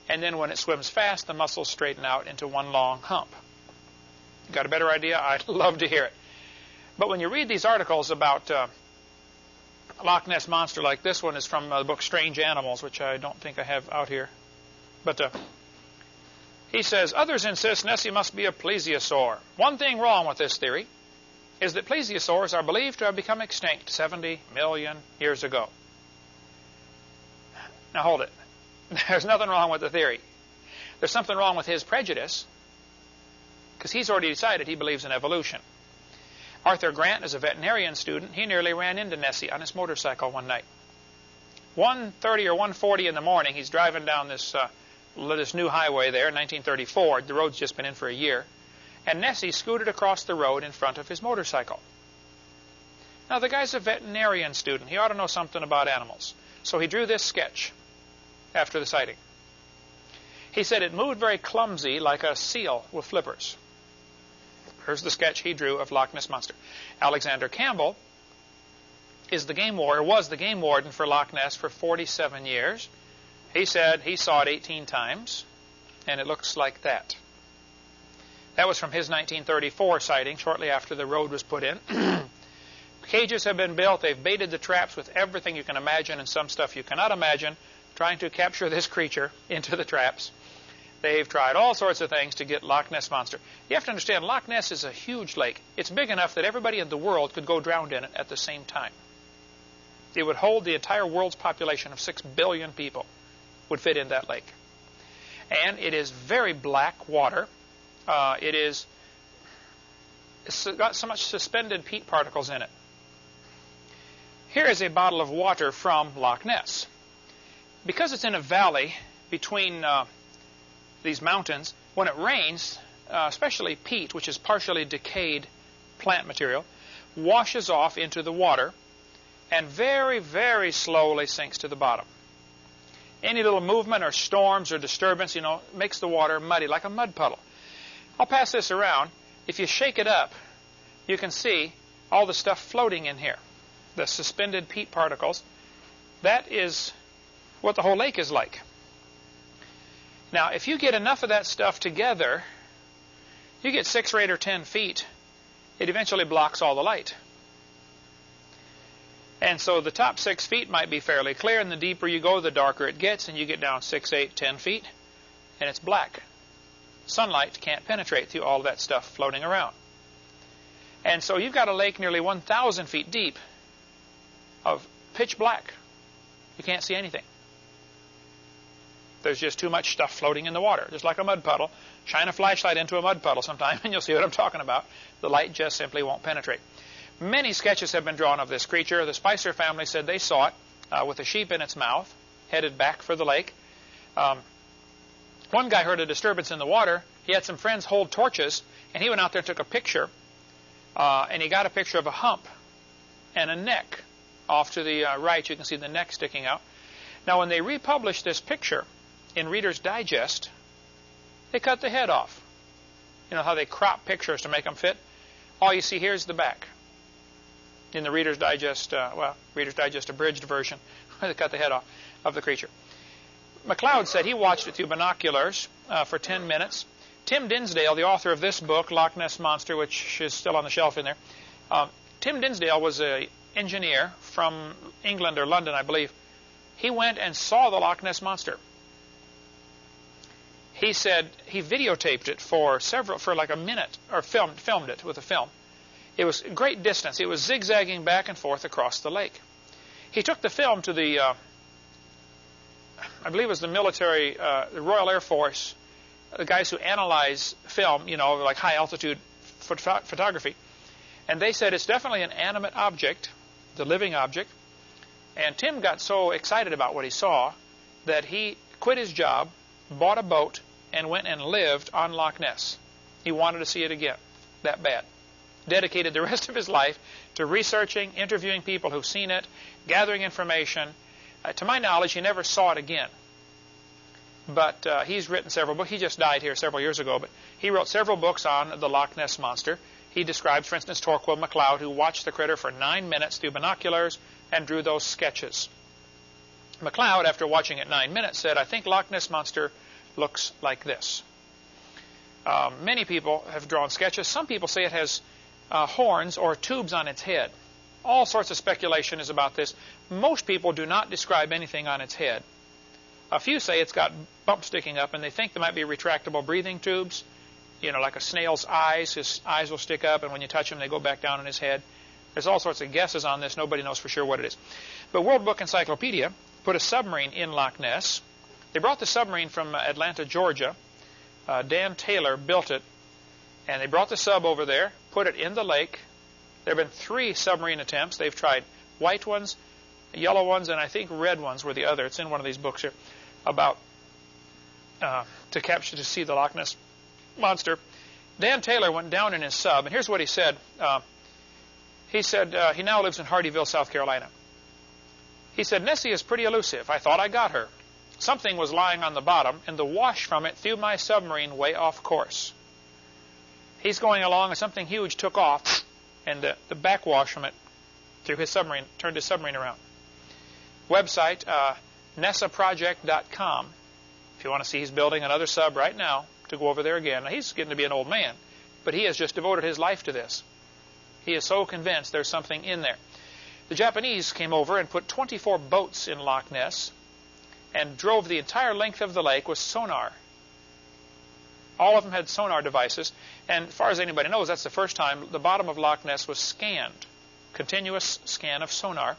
and then when it swims fast, the muscles straighten out into one long hump. Got a better idea? I'd love to hear it. But when you read these articles about Loch Ness Monster, like this one is from the book Strange Animals, which I don't think I have out here. But he says, others insist Nessie must be a plesiosaur. One thing wrong with this theory is that plesiosaurs are believed to have become extinct 70 million years ago. Now hold it. There's nothing wrong with the theory. There's something wrong with his prejudice, because he's already decided he believes in evolution. Arthur Grant is a veterinarian student. He nearly ran into Nessie on his motorcycle one night. 1:30 or 1:40 in the morning, he's driving down this new highway there in 1934. The road's just been in for a year. And Nessie scooted across the road in front of his motorcycle. Now, the guy's a veterinarian student. He ought to know something about animals. So he drew this sketch after the sighting. He said it moved very clumsy like a seal with flippers. Here's the sketch he drew of Loch Ness Monster. Alexander Campbell was the game warden for Loch Ness for 47 years. He said he saw it 18 times, and it looks like that. That was from his 1934 sighting, shortly after the road was put in. Cages have been built. They've baited the traps with everything you can imagine and some stuff you cannot imagine, trying to capture this creature into the traps. They've tried all sorts of things to get Loch Ness Monster. You have to understand, Loch Ness is a huge lake. It's big enough that everybody in the world could go drowned in it at the same time. It would hold the entire world's population of 6 billion people would fit in that lake. And it is very black water. It's got so much suspended peat particles in it. Here is a bottle of water from Loch Ness. Because it's in a valley between these mountains, when it rains, especially peat, which is partially decayed plant material, washes off into the water and very, very slowly sinks to the bottom. Any little movement or storms or disturbance, makes the water muddy, like a mud puddle. I'll pass this around. If you shake it up, you can see all the stuff floating in here, the suspended peat particles. That is what the whole lake is like. Now, if you get enough of that stuff together, you get 6 or 8 or 10 feet, it eventually blocks all the light. And so the top 6 feet might be fairly clear, and the deeper you go, the darker it gets, and you get down 6, 8, 10 feet, and it's black. Sunlight can't penetrate through all that stuff floating around. And so you've got a lake nearly 1,000 feet deep of pitch black. You can't see anything. There's just too much stuff floating in the water, just like a mud puddle. Shine a flashlight into a mud puddle sometime, and you'll see what I'm talking about. The light just simply won't penetrate. Many sketches have been drawn of this creature. The Spicer family said they saw it with a sheep in its mouth, headed back for the lake. One guy heard a disturbance in the water. He had some friends hold torches, and he went out there and took a picture. And he got a picture of a hump and a neck. Off to the right, you can see the neck sticking out. Now, when they republished this picture in Reader's Digest, they cut the head off. You know how they crop pictures to make them fit? All you see here is the back. In the Reader's Digest, Reader's Digest abridged version, they cut the head off of the creature. McLeod said he watched it through binoculars for 10 minutes. Tim Dinsdale, the author of this book, Loch Ness Monster, which is still on the shelf in there, Tim Dinsdale was an engineer from England or London, I believe. He went and saw the Loch Ness Monster. He said he videotaped it for like a minute, or filmed it with a film. It was great distance. It was zigzagging back and forth across the lake. He took the film to the, I believe it was the military, the Royal Air Force, the guys who analyze film, like high-altitude photography. And they said it's definitely an animate object, the living object. And Tim got so excited about what he saw that he quit his job, bought a boat, and went and lived on Loch Ness. He wanted to see it again, that bad. Dedicated the rest of his life to researching, interviewing people who've seen it, gathering information. To my knowledge, he never saw it again. But he's written several books. He just died here several years ago, but he wrote several books on the Loch Ness Monster. He describes, for instance, Torquil McLeod, who watched the critter for 9 minutes through binoculars and drew those sketches. McLeod, after watching it 9 minutes, said, "I think Loch Ness Monster looks like this." Many people have drawn sketches. Some people say it has horns or tubes on its head. All sorts of speculation is about this. Most people do not describe anything on its head. A few say it's got bumps sticking up, and they think there might be retractable breathing tubes, like a snail's eyes. His eyes will stick up, and when you touch him, they go back down in his head. There's all sorts of guesses on this. Nobody knows for sure what it is. But World Book Encyclopedia put a submarine in Loch Ness. They brought the submarine from Atlanta, Georgia. Dan Taylor built it, and they brought the sub over there, put it in the lake. There have been 3 submarine attempts. They've tried white ones, yellow ones, and I think red ones were the other. It's in one of these books here about to see the Loch Ness Monster. Dan Taylor went down in his sub, and here's what he said. He said he now lives in Hardyville, South Carolina. He said, "Nessie is pretty elusive. I thought I got her. Something was lying on the bottom, and the wash from it threw my submarine way off course." He's going along, and something huge took off, and the backwash from it through his submarine turned his submarine around. Website, NESAproject.com. If you want to see, he's building another sub right now to go over there again. Now, he's getting to be an old man, but he has just devoted his life to this. He is so convinced there's something in there. The Japanese came over and put 24 boats in Loch Ness and drove the entire length of the lake with sonar. All of them had sonar devices, and as far as anybody knows, that's the first time the bottom of Loch Ness was scanned. Continuous scan of sonar.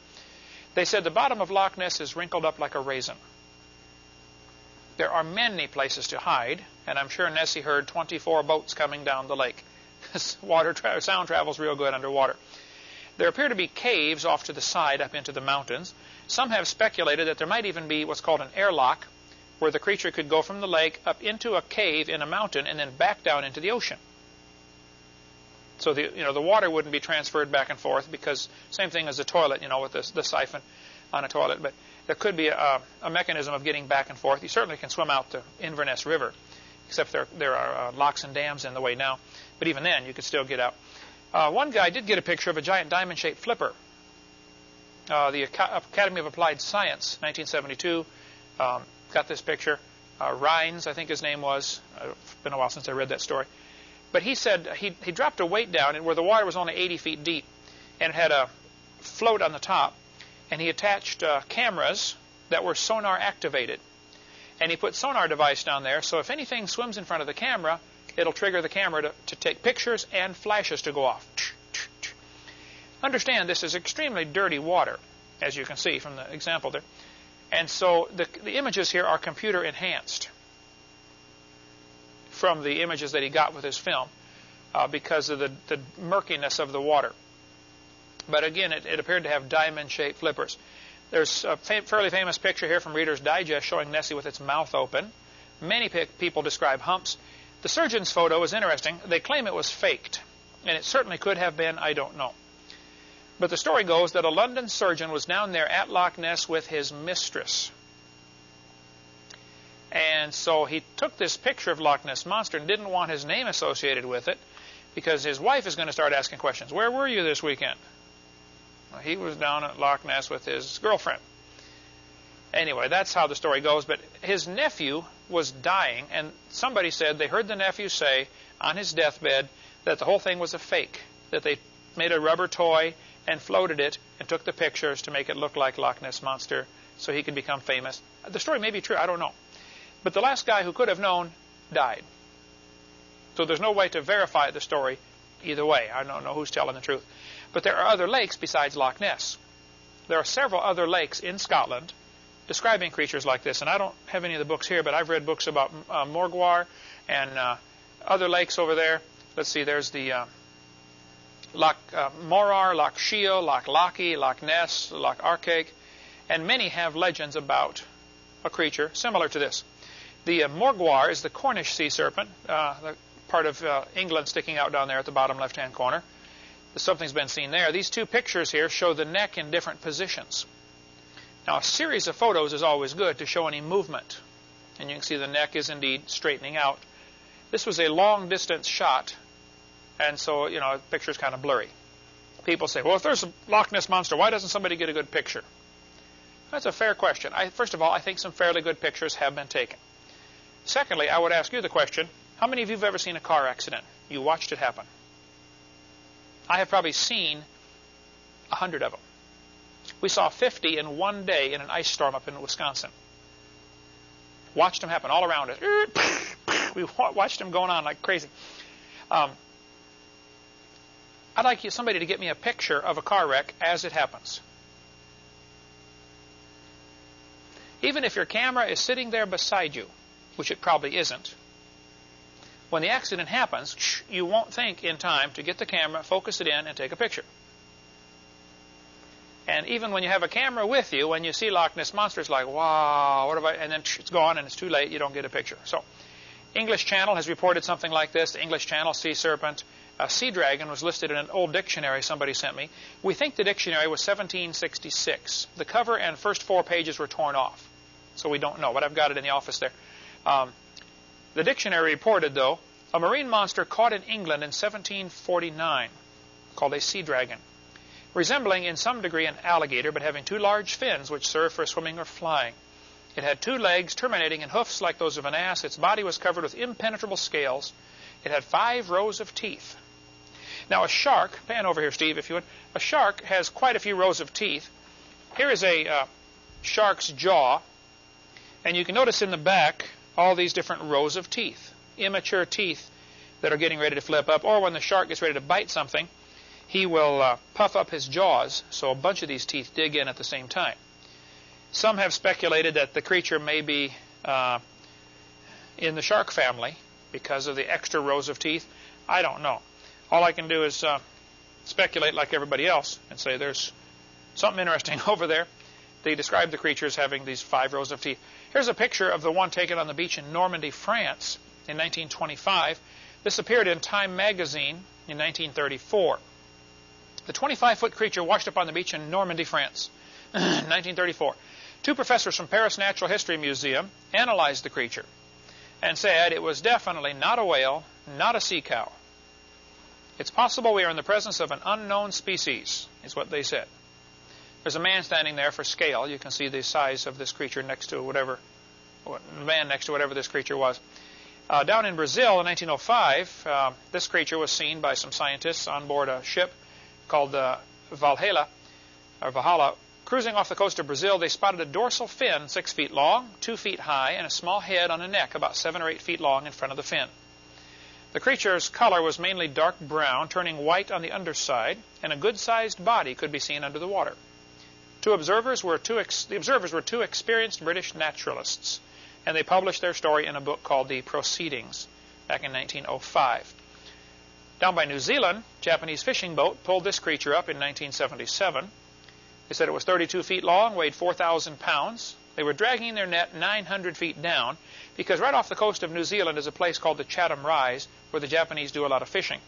They said the bottom of Loch Ness is wrinkled up like a raisin. There are many places to hide, and I'm sure Nessie heard 24 boats coming down the lake. Sound travels real good underwater. There appear to be caves off to the side up into the mountains. Some have speculated that there might even be what's called an airlock, where the creature could go from the lake up into a cave in a mountain and then back down into the ocean. So the water wouldn't be transferred back and forth, because same thing as the toilet, with the siphon on a toilet. But there could be a mechanism of getting back and forth. You certainly can swim out the Inverness River, except there are locks and dams in the way now. But even then, you could still get out. One guy did get a picture of a giant diamond-shaped flipper. The Academy of Applied Science, 1972, got this picture. Rhines, I think his name was. It's been a while since I read that story. But he said he dropped a weight down where the water was only 80 feet deep, and it had a float on the top, and he attached cameras that were sonar activated. And he put sonar device down there, so if anything swims in front of the camera, it'll trigger the camera to take pictures and flashes to go off. Understand, this is extremely dirty water, as you can see from the example there. And so the images here are computer enhanced from the images that he got with his film because of the murkiness of the water. But again, it appeared to have diamond-shaped flippers. There's a fairly famous picture here from Reader's Digest showing Nessie with its mouth open. Many people describe humps. The surgeon's photo is interesting. They claim it was faked, and it certainly could have been. I don't know. But the story goes that a London surgeon was down there at Loch Ness with his mistress. And so he took this picture of Loch Ness Monster and didn't want his name associated with it, because his wife is going to start asking questions. Where were you this weekend? Well, he was down at Loch Ness with his girlfriend. Anyway, that's how the story goes. But his nephew was dying, and somebody said they heard the nephew say on his deathbed that the whole thing was a fake, that they made a rubber toy and floated it and took the pictures to make it look like Loch Ness Monster so he could become famous. The story may be true, I don't know. But the last guy who could have known died. So there's no way to verify the story either way. I don't know who's telling the truth. But there are other lakes besides Loch Ness. There are several other lakes in Scotland describing creatures like this. And I don't have any of the books here, but I've read books about Morgwar and other lakes over there. Let's see, there's the Loch Morar, Loch Shiel, Loch Lochy, Loch Ness, Loch Arkaig, and many have legends about a creature similar to this. The Morgwar is the Cornish sea serpent, the part of England sticking out down there at the bottom left-hand corner. Something's been seen there. These two pictures here show the neck in different positions. Now, a series of photos is always good to show any movement. And you can see the neck is indeed straightening out. This was a long-distance shot, and so, the picture's kind of blurry. People say, well, if there's a Loch Ness Monster, why doesn't somebody get a good picture? That's a fair question. First of all, I think some fairly good pictures have been taken. Secondly, I would ask you the question, how many of you have ever seen a car accident? You watched it happen. I have probably seen 100 of them. We saw 50 in one day in an ice storm up in Wisconsin. Watched them happen all around us. We watched them going on like crazy. I'd like somebody to get me a picture of a car wreck as it happens. Even if your camera is sitting there beside you, which it probably isn't, when the accident happens, you won't think in time to get the camera, focus it in, and take a picture. And even when you have a camera with you, when you see Loch Ness Monster, it's like, wow, what have I... And then it's gone, and it's too late, you don't get a picture. So, English Channel has reported something like this. The English Channel, sea serpent. Sea dragon was listed in an old dictionary somebody sent me. We think the dictionary was 1766. The cover and first 4 pages were torn off. So we don't know, but I've got it in the office there. The dictionary reported, though, a marine monster caught in England in 1749 called a sea dragon, resembling in some degree an alligator, but having 2 large fins which serve for swimming or flying. It had 2 legs terminating in hoofs like those of an ass. Its body was covered with impenetrable scales. It had 5 rows of teeth. Now a shark, pan over here, Steve, if you would. A shark has quite a few rows of teeth. Here is a shark's jaw, and you can notice in the back all these different rows of teeth, immature teeth that are getting ready to flip up, or when the shark gets ready to bite something, he will puff up his jaws, so a bunch of these teeth dig in at the same time. Some have speculated that the creature may be in the shark family because of the extra rows of teeth. I don't know. All I can do is speculate like everybody else and say there's something interesting over there. They describe the creature as having these 5 rows of teeth. Here's a picture of the one taken on the beach in Normandy, France in 1925. This appeared in Time magazine in 1934. The 25-foot creature washed up on the beach in Normandy, France, 1934. 2 professors from Paris Natural History Museum analyzed the creature and said it was definitely not a whale, not a sea cow. It's possible we are in the presence of an unknown species, is what they said. There's a man standing there for scale. You can see the size of this creature next to whatever this creature was. Down in Brazil in 1905, this creature was seen by some scientists on board a ship called Valhalla. Cruising off the coast of Brazil, they spotted a dorsal fin 6 feet long, 2 feet high, and a small head on a neck about 7 or 8 feet long in front of the fin. The creature's color was mainly dark brown, turning white on the underside, and a good-sized body could be seen under the water. The observers were two experienced British naturalists, and they published their story in a book called The Proceedings back in 1905. Down by New Zealand, a Japanese fishing boat pulled this creature up in 1977. They said it was 32 feet long, weighed 4,000 pounds. They were dragging their net 900 feet down because right off the coast of New Zealand is a place called the Chatham Rise where the Japanese do a lot of fishing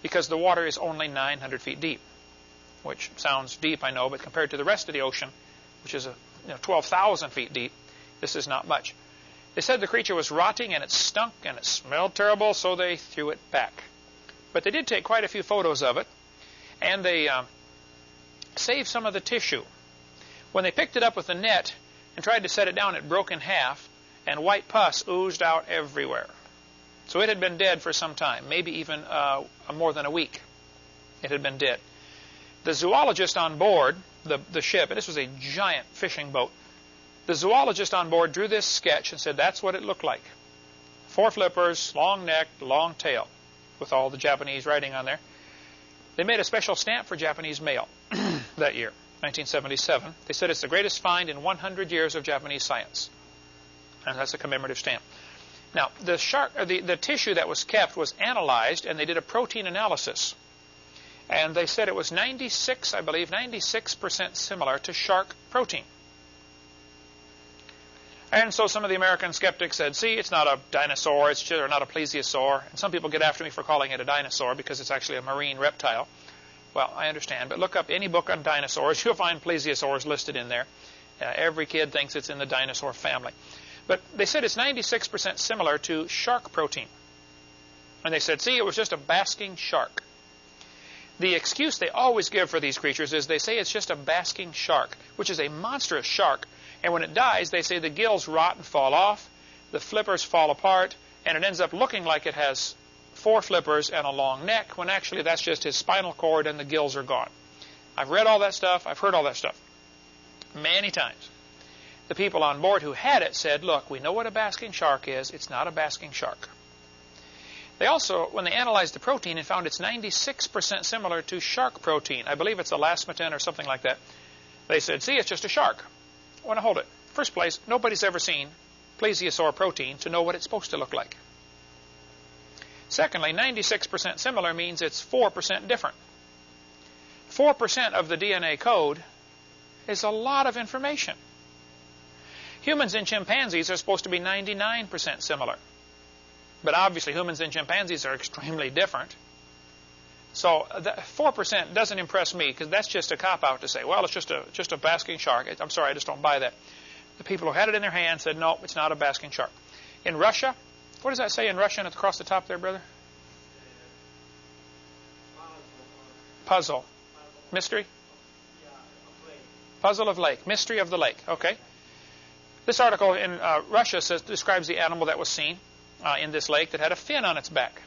because the water is only 900 feet deep, which sounds deep, I know, but compared to the rest of the ocean, which is 12,000 feet deep, this is not much. They said the creature was rotting and it stunk and it smelled terrible, so they threw it back. But they did take quite a few photos of it, and they saved some of the tissue. When they picked it up with the net and tried to set it down, it broke in half, and white pus oozed out everywhere. So it had been dead for some time, maybe even more than a week. It had been dead. The zoologist on board the ship, and this was a giant fishing boat, the zoologist on board drew this sketch and said that's what it looked like. 4 flippers, long neck, long tail, with all the Japanese writing on there. They made a special stamp for Japanese mail that year, 1977. They said it's the greatest find in 100 years of Japanese science. And that's a commemorative stamp. Now, the tissue that was kept was analyzed, and they did a protein analysis. And they said it was 96% similar to shark protein. And so some of the American skeptics said, see, it's not a dinosaur, or not a plesiosaur. And some people get after me for calling it a dinosaur because it's actually a marine reptile. Well, I understand, but look up any book on dinosaurs. You'll find plesiosaurs listed in there. Every kid thinks it's in the dinosaur family. But they said it's 96% similar to shark protein. And they said, see, it was just a basking shark. The excuse they always give for these creatures is they say it's just a basking shark, which is a monstrous shark. And when it dies, they say the gills rot and fall off, the flippers fall apart, and it ends up looking like it has 4 flippers and a long neck, when actually that's just his spinal cord and the gills are gone. I've read all that stuff. I've heard all that stuff many times. The people on board who had it said, look, we know what a basking shark is. It's not a basking shark. They also, when they analyzed the protein and found it's 96% similar to shark protein, I believe it's elasmatin or something like that, they said, see, it's just a shark. I want to hold it. First place, nobody's ever seen plesiosaur protein to know what it's supposed to look like. Secondly, 96% similar means it's 4% different. 4% of the DNA code is a lot of information. Humans and chimpanzees are supposed to be 99% similar. But obviously humans and chimpanzees are extremely different. So 4% doesn't impress me, because that's just a cop-out to say, well, it's just a basking shark. I'm sorry, I just don't buy that. The people who had it in their hand said, no, it's not a basking shark. In Russia, what does that say in Russian across the top there, brother? Puzzle. Mystery? Puzzle of lake. Mystery of the lake. Okay. This article in Russia describes the animal that was seen in this lake that had a fin on its back.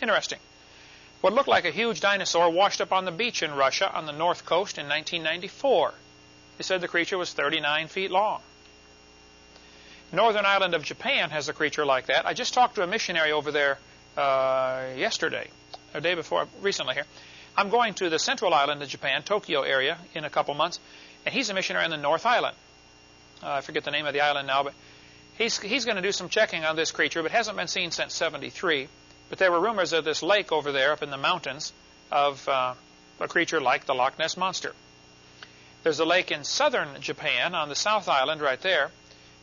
Interesting. What looked like a huge dinosaur washed up on the beach in Russia on the north coast in 1994. They said the creature was 39 feet long. Northern island of Japan has a creature like that. I just talked to a missionary over there yesterday, a day before, recently here. I'm going to the central island of Japan, Tokyo area, in a couple months, and he's a missionary on the North Island. I forget the name of the island now, but he's going to do some checking on this creature, but hasn't been seen since '73. But there were rumors of this lake over there up in the mountains of a creature like the Loch Ness Monster. There's a lake in southern Japan on the South Island right there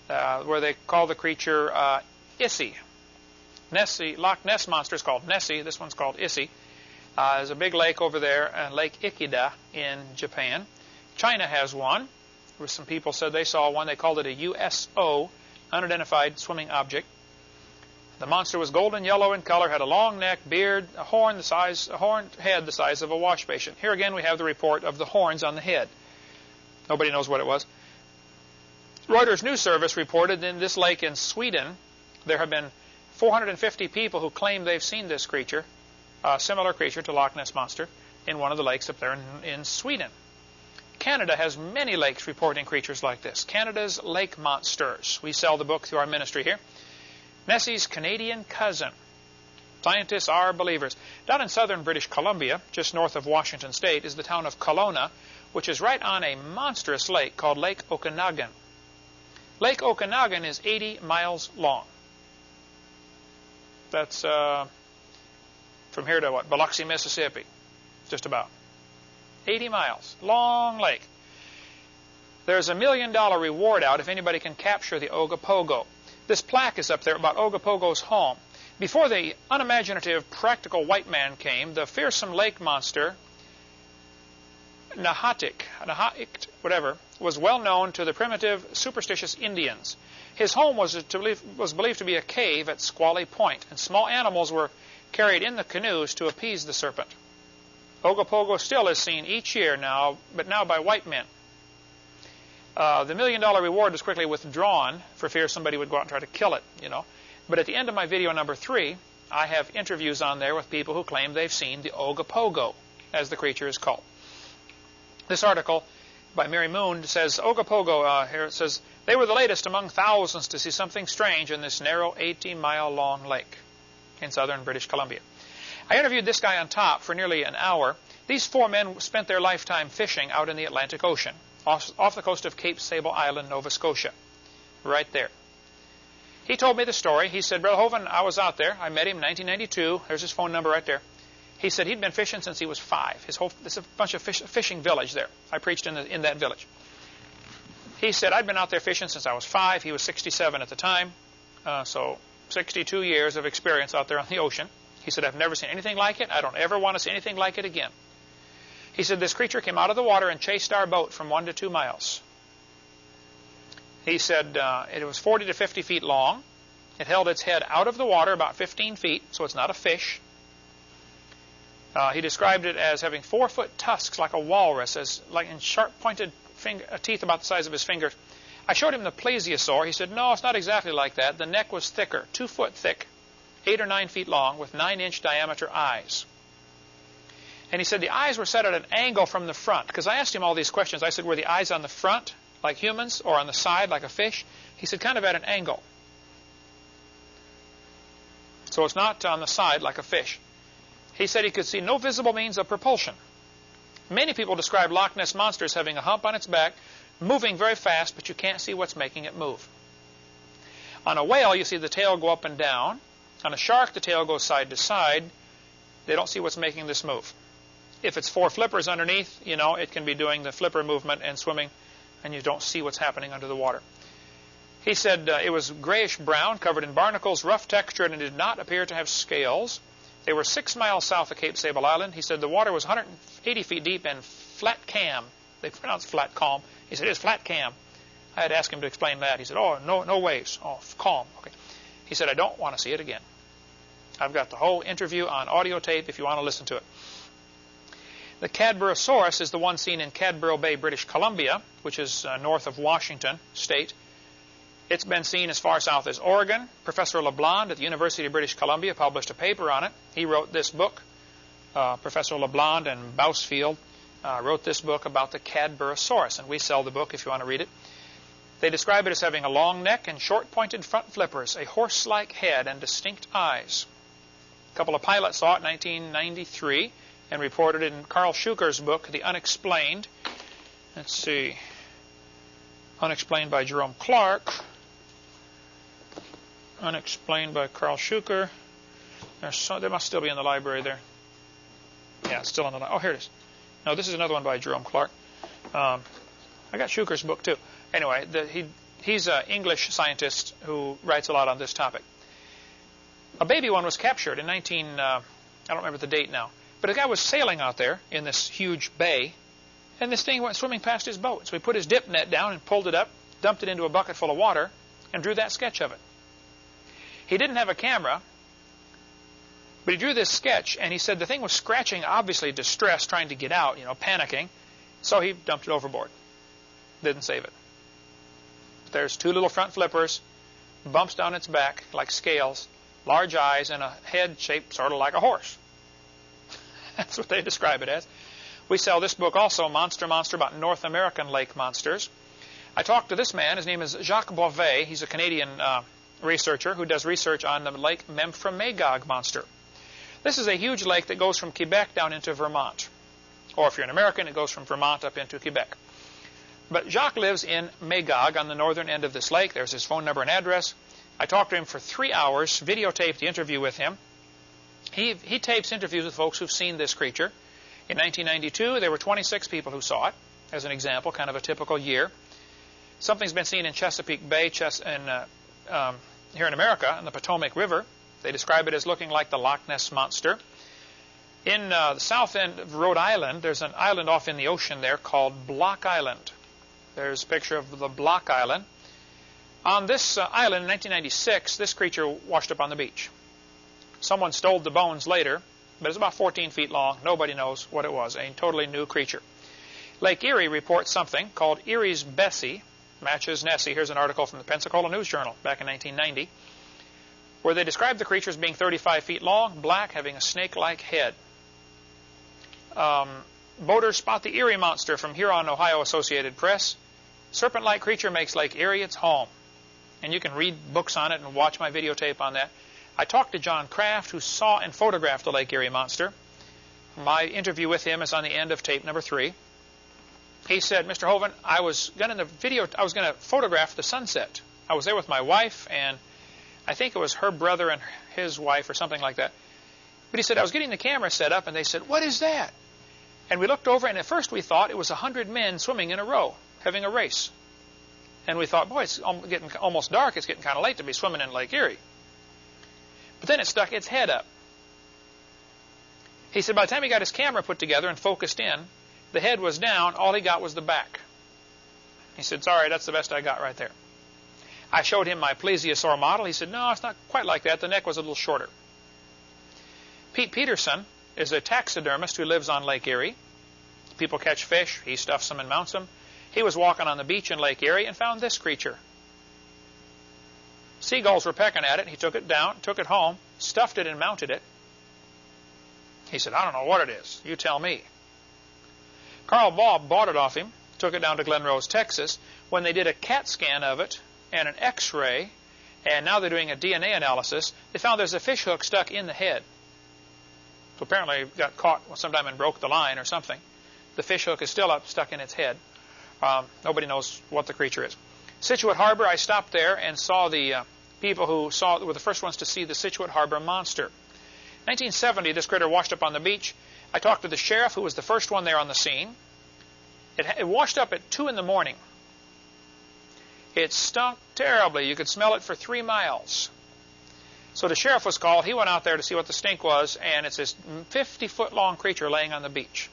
where they call the creature Issy. Nessie, Loch Ness Monster is called Nessie. This one's called Issy. There's a big lake over there, Lake Ikeda in Japan. China has one. There were some people said they saw one. They called it a USO, unidentified swimming object. The monster was golden yellow in color, had a long neck, beard, a horned head the size of a wash basin. Here again we have the report of the horns on the head. Nobody knows what it was. Reuters News Service reported in this lake in Sweden there have been 450 people who claim they've seen this creature, a similar creature to Loch Ness Monster, in one of the lakes up there in Sweden. Canada has many lakes reporting creatures like this. Canada's Lake Monsters. We sell the book through our ministry here. Nessie's Canadian cousin. Scientists are believers. Down in southern British Columbia, just north of Washington State, is the town of Kelowna, which is right on a monstrous lake called Lake Okanagan. Lake Okanagan is 80 miles long. That's from here to what? Biloxi, Mississippi. Just about. 80 miles. Long lake. There's $1 million reward out if anybody can capture the Ogopogo. This plaque is up there about Ogopogo's home. Before the unimaginative, practical white man came, the fearsome lake monster, Nahatik, whatever, was well known to the primitive, superstitious Indians. His home was believed to be a cave at Squally Point, and small animals were carried in the canoes to appease the serpent. Ogopogo still is seen each year now, but now by white men. The $1 million reward was quickly withdrawn for fear somebody would go out and try to kill it, But at the end of my video number 3, I have interviews on there with people who claim they've seen the Ogopogo, as the creature is called. This article by Mary Moon says, Ogopogo, here it says, they were the latest among thousands to see something strange in this narrow 80-mile-long lake in southern British Columbia. I interviewed this guy on top for nearly an hour. These 4 men spent their lifetime fishing out in the Atlantic Ocean, off the coast of Cape Sable Island, Nova Scotia, right there. He told me the story. He said, Brother Hovind, I was out there. I met him in 1992. There's his phone number right there. He said he'd been fishing since he was 5. There's a bunch of fishing village there. I preached in that village. He said, I'd been out there fishing since I was 5. He was 67 at the time, so 62 years of experience out there on the ocean. He said, I've never seen anything like it. I don't ever want to see anything like it again. He said, this creature came out of the water and chased our boat from 1 to 2 miles. He said it was 40 to 50 feet long. It held its head out of the water about 15 feet, so it's not a fish. He described it as having 4-foot tusks like a walrus, like in sharp-pointed teeth about the size of his fingers. I showed him the plesiosaur. He said, no, it's not exactly like that. The neck was thicker, 2 foot thick, 8 or 9 feet long, with 9-inch diameter eyes. And he said the eyes were set at an angle from the front. Because I asked him all these questions. I said, were the eyes on the front, like humans, or on the side, like a fish? He said, kind of at an angle. So it's not on the side, like a fish. He said he could see no visible means of propulsion. Many people describe Loch Ness Monster as having a hump on its back, moving very fast, but you can't see what's making it move. On a whale, you see the tail go up and down. On a shark, the tail goes side to side. They don't see what's making this move. If it's 4 flippers underneath, it can be doing the flipper movement and swimming, and you don't see what's happening under the water. He said it was grayish-brown, covered in barnacles, rough texture, and it did not appear to have scales. They were 6 miles south of Cape Sable Island. He said the water was 180 feet deep and flat cam. They pronounce flat calm. He said it's flat cam. I had asked him to explain that. He said, oh, no waves. Oh, calm. Okay. He said, I don't want to see it again. I've got the whole interview on audio tape if you want to listen to it. The Cadborosaurus is the one seen in Cadboro Bay, British Columbia, which is north of Washington State. It's been seen as far south as Oregon. Professor LeBlanc at the University of British Columbia published a paper on it. He wrote this book, Professor LeBlanc and Bousfield wrote this book about the Cadborosaurus, and we sell the book if you want to read it. They describe it as having a long neck and short pointed front flippers, a horse-like head, and distinct eyes. A couple of pilots saw it in 1993 and reported it in Carl Schuker's book, The Unexplained. Let's see. Unexplained by Jerome Clark. Unexplained by Carl Schuker. They must still be in the library there. Yeah, it's still in the library. Oh, here it is. No, this is another one by Jerome Clark. I got Schuker's book, too. Anyway, he's an English scientist who writes a lot on this topic. A baby one was captured in I don't remember the date now, but a guy was sailing out there in this huge bay, and this thing went swimming past his boat. So he put his dip net down and pulled it up, dumped it into a bucket full of water, and drew that sketch of it. He didn't have a camera, but he drew this sketch, and he said the thing was scratching, obviously distressed, trying to get out, panicking, so he dumped it overboard. Didn't save it. There's two little front flippers, bumps down its back like scales, large eyes, and a head shaped sort of like a horse. That's what they describe it as. We sell this book also, Monster, about North American lake monsters. I talked to this man. His name is Jacques Beauvais. He's a Canadian researcher who does research on the Lake Memphremagog monster. This is a huge lake that goes from Quebec down into Vermont. Or if you're an American, it goes from Vermont up into Quebec. But Jacques lives in Magog on the northern end of this lake. There's his phone number and address. I talked to him for 3 hours, videotaped the interview with him. He tapes interviews with folks who've seen this creature. In 1992, there were 26 people who saw it, as an example, kind of a typical year. Something's been seen in Chesapeake Bay here in America, in the Potomac River. They describe it as looking like the Loch Ness Monster. In the south end of Rhode Island, there's an island off in the ocean there called Block Island. There's a picture of the Block Island. On this island in 1996, this creature washed up on the beach. Someone stole the bones later, but it's about 14 feet long. Nobody knows what it was, a totally new creature. Lake Erie reports something called Erie's Bessie, matches Nessie. Here's an article from the Pensacola News Journal back in 1990, where they describe the creature as being 35 feet long, black, having a snake-like head. Boaters spot the Erie monster from Huron, Ohio Associated Press. Serpent-like creature makes Lake Erie its home. And you can read books on it and watch my videotape on that. I talked to John Kraft, who saw and photographed the Lake Erie monster. My interview with him is on the end of tape number 3. He said, Mr. Hovind, I was going to photograph the sunset. I was there with my wife, and I think it was her brother and his wife or something like that. But he said, I was getting the camera set up, and they said, what is that? And we looked over, and at first we thought it was 100 men swimming in a row, having a race. And we thought, boy, it's getting almost dark. It's getting kind of late to be swimming in Lake Erie. But then it stuck its head up. He said by the time he got his camera put together and focused in, the head was down. All he got was the back. He said, sorry, that's the best I got right there. I showed him my plesiosaur model. He said, no, it's not quite like that. The neck was a little shorter. Pete Peterson is a taxidermist who lives on Lake Erie. People catch fish. He stuffs them and mounts them. He was walking on the beach in Lake Erie and found this creature. Seagulls were pecking at it. He took it down, took it home, stuffed it and mounted it. He said, I don't know what it is. You tell me. Carl Bob bought it off him, took it down to Glen Rose, Texas. When they did a CAT scan of it and an X-ray, and now they're doing a DNA analysis, they found there's a fish hook stuck in the head. So apparently it got caught sometime and broke the line or something. The fish hook is still up, stuck in its head. Nobody knows what the creature is. Scituate Harbor, I stopped there and saw the people who were the first ones to see the Scituate Harbor monster. 1970, this critter washed up on the beach. I talked to the sheriff, who was the first one there on the scene. It washed up at 2 in the morning. It stunk terribly. You could smell it for 3 miles. So the sheriff was called. He went out there to see what the stink was, and it's this 50-foot-long creature laying on the beach.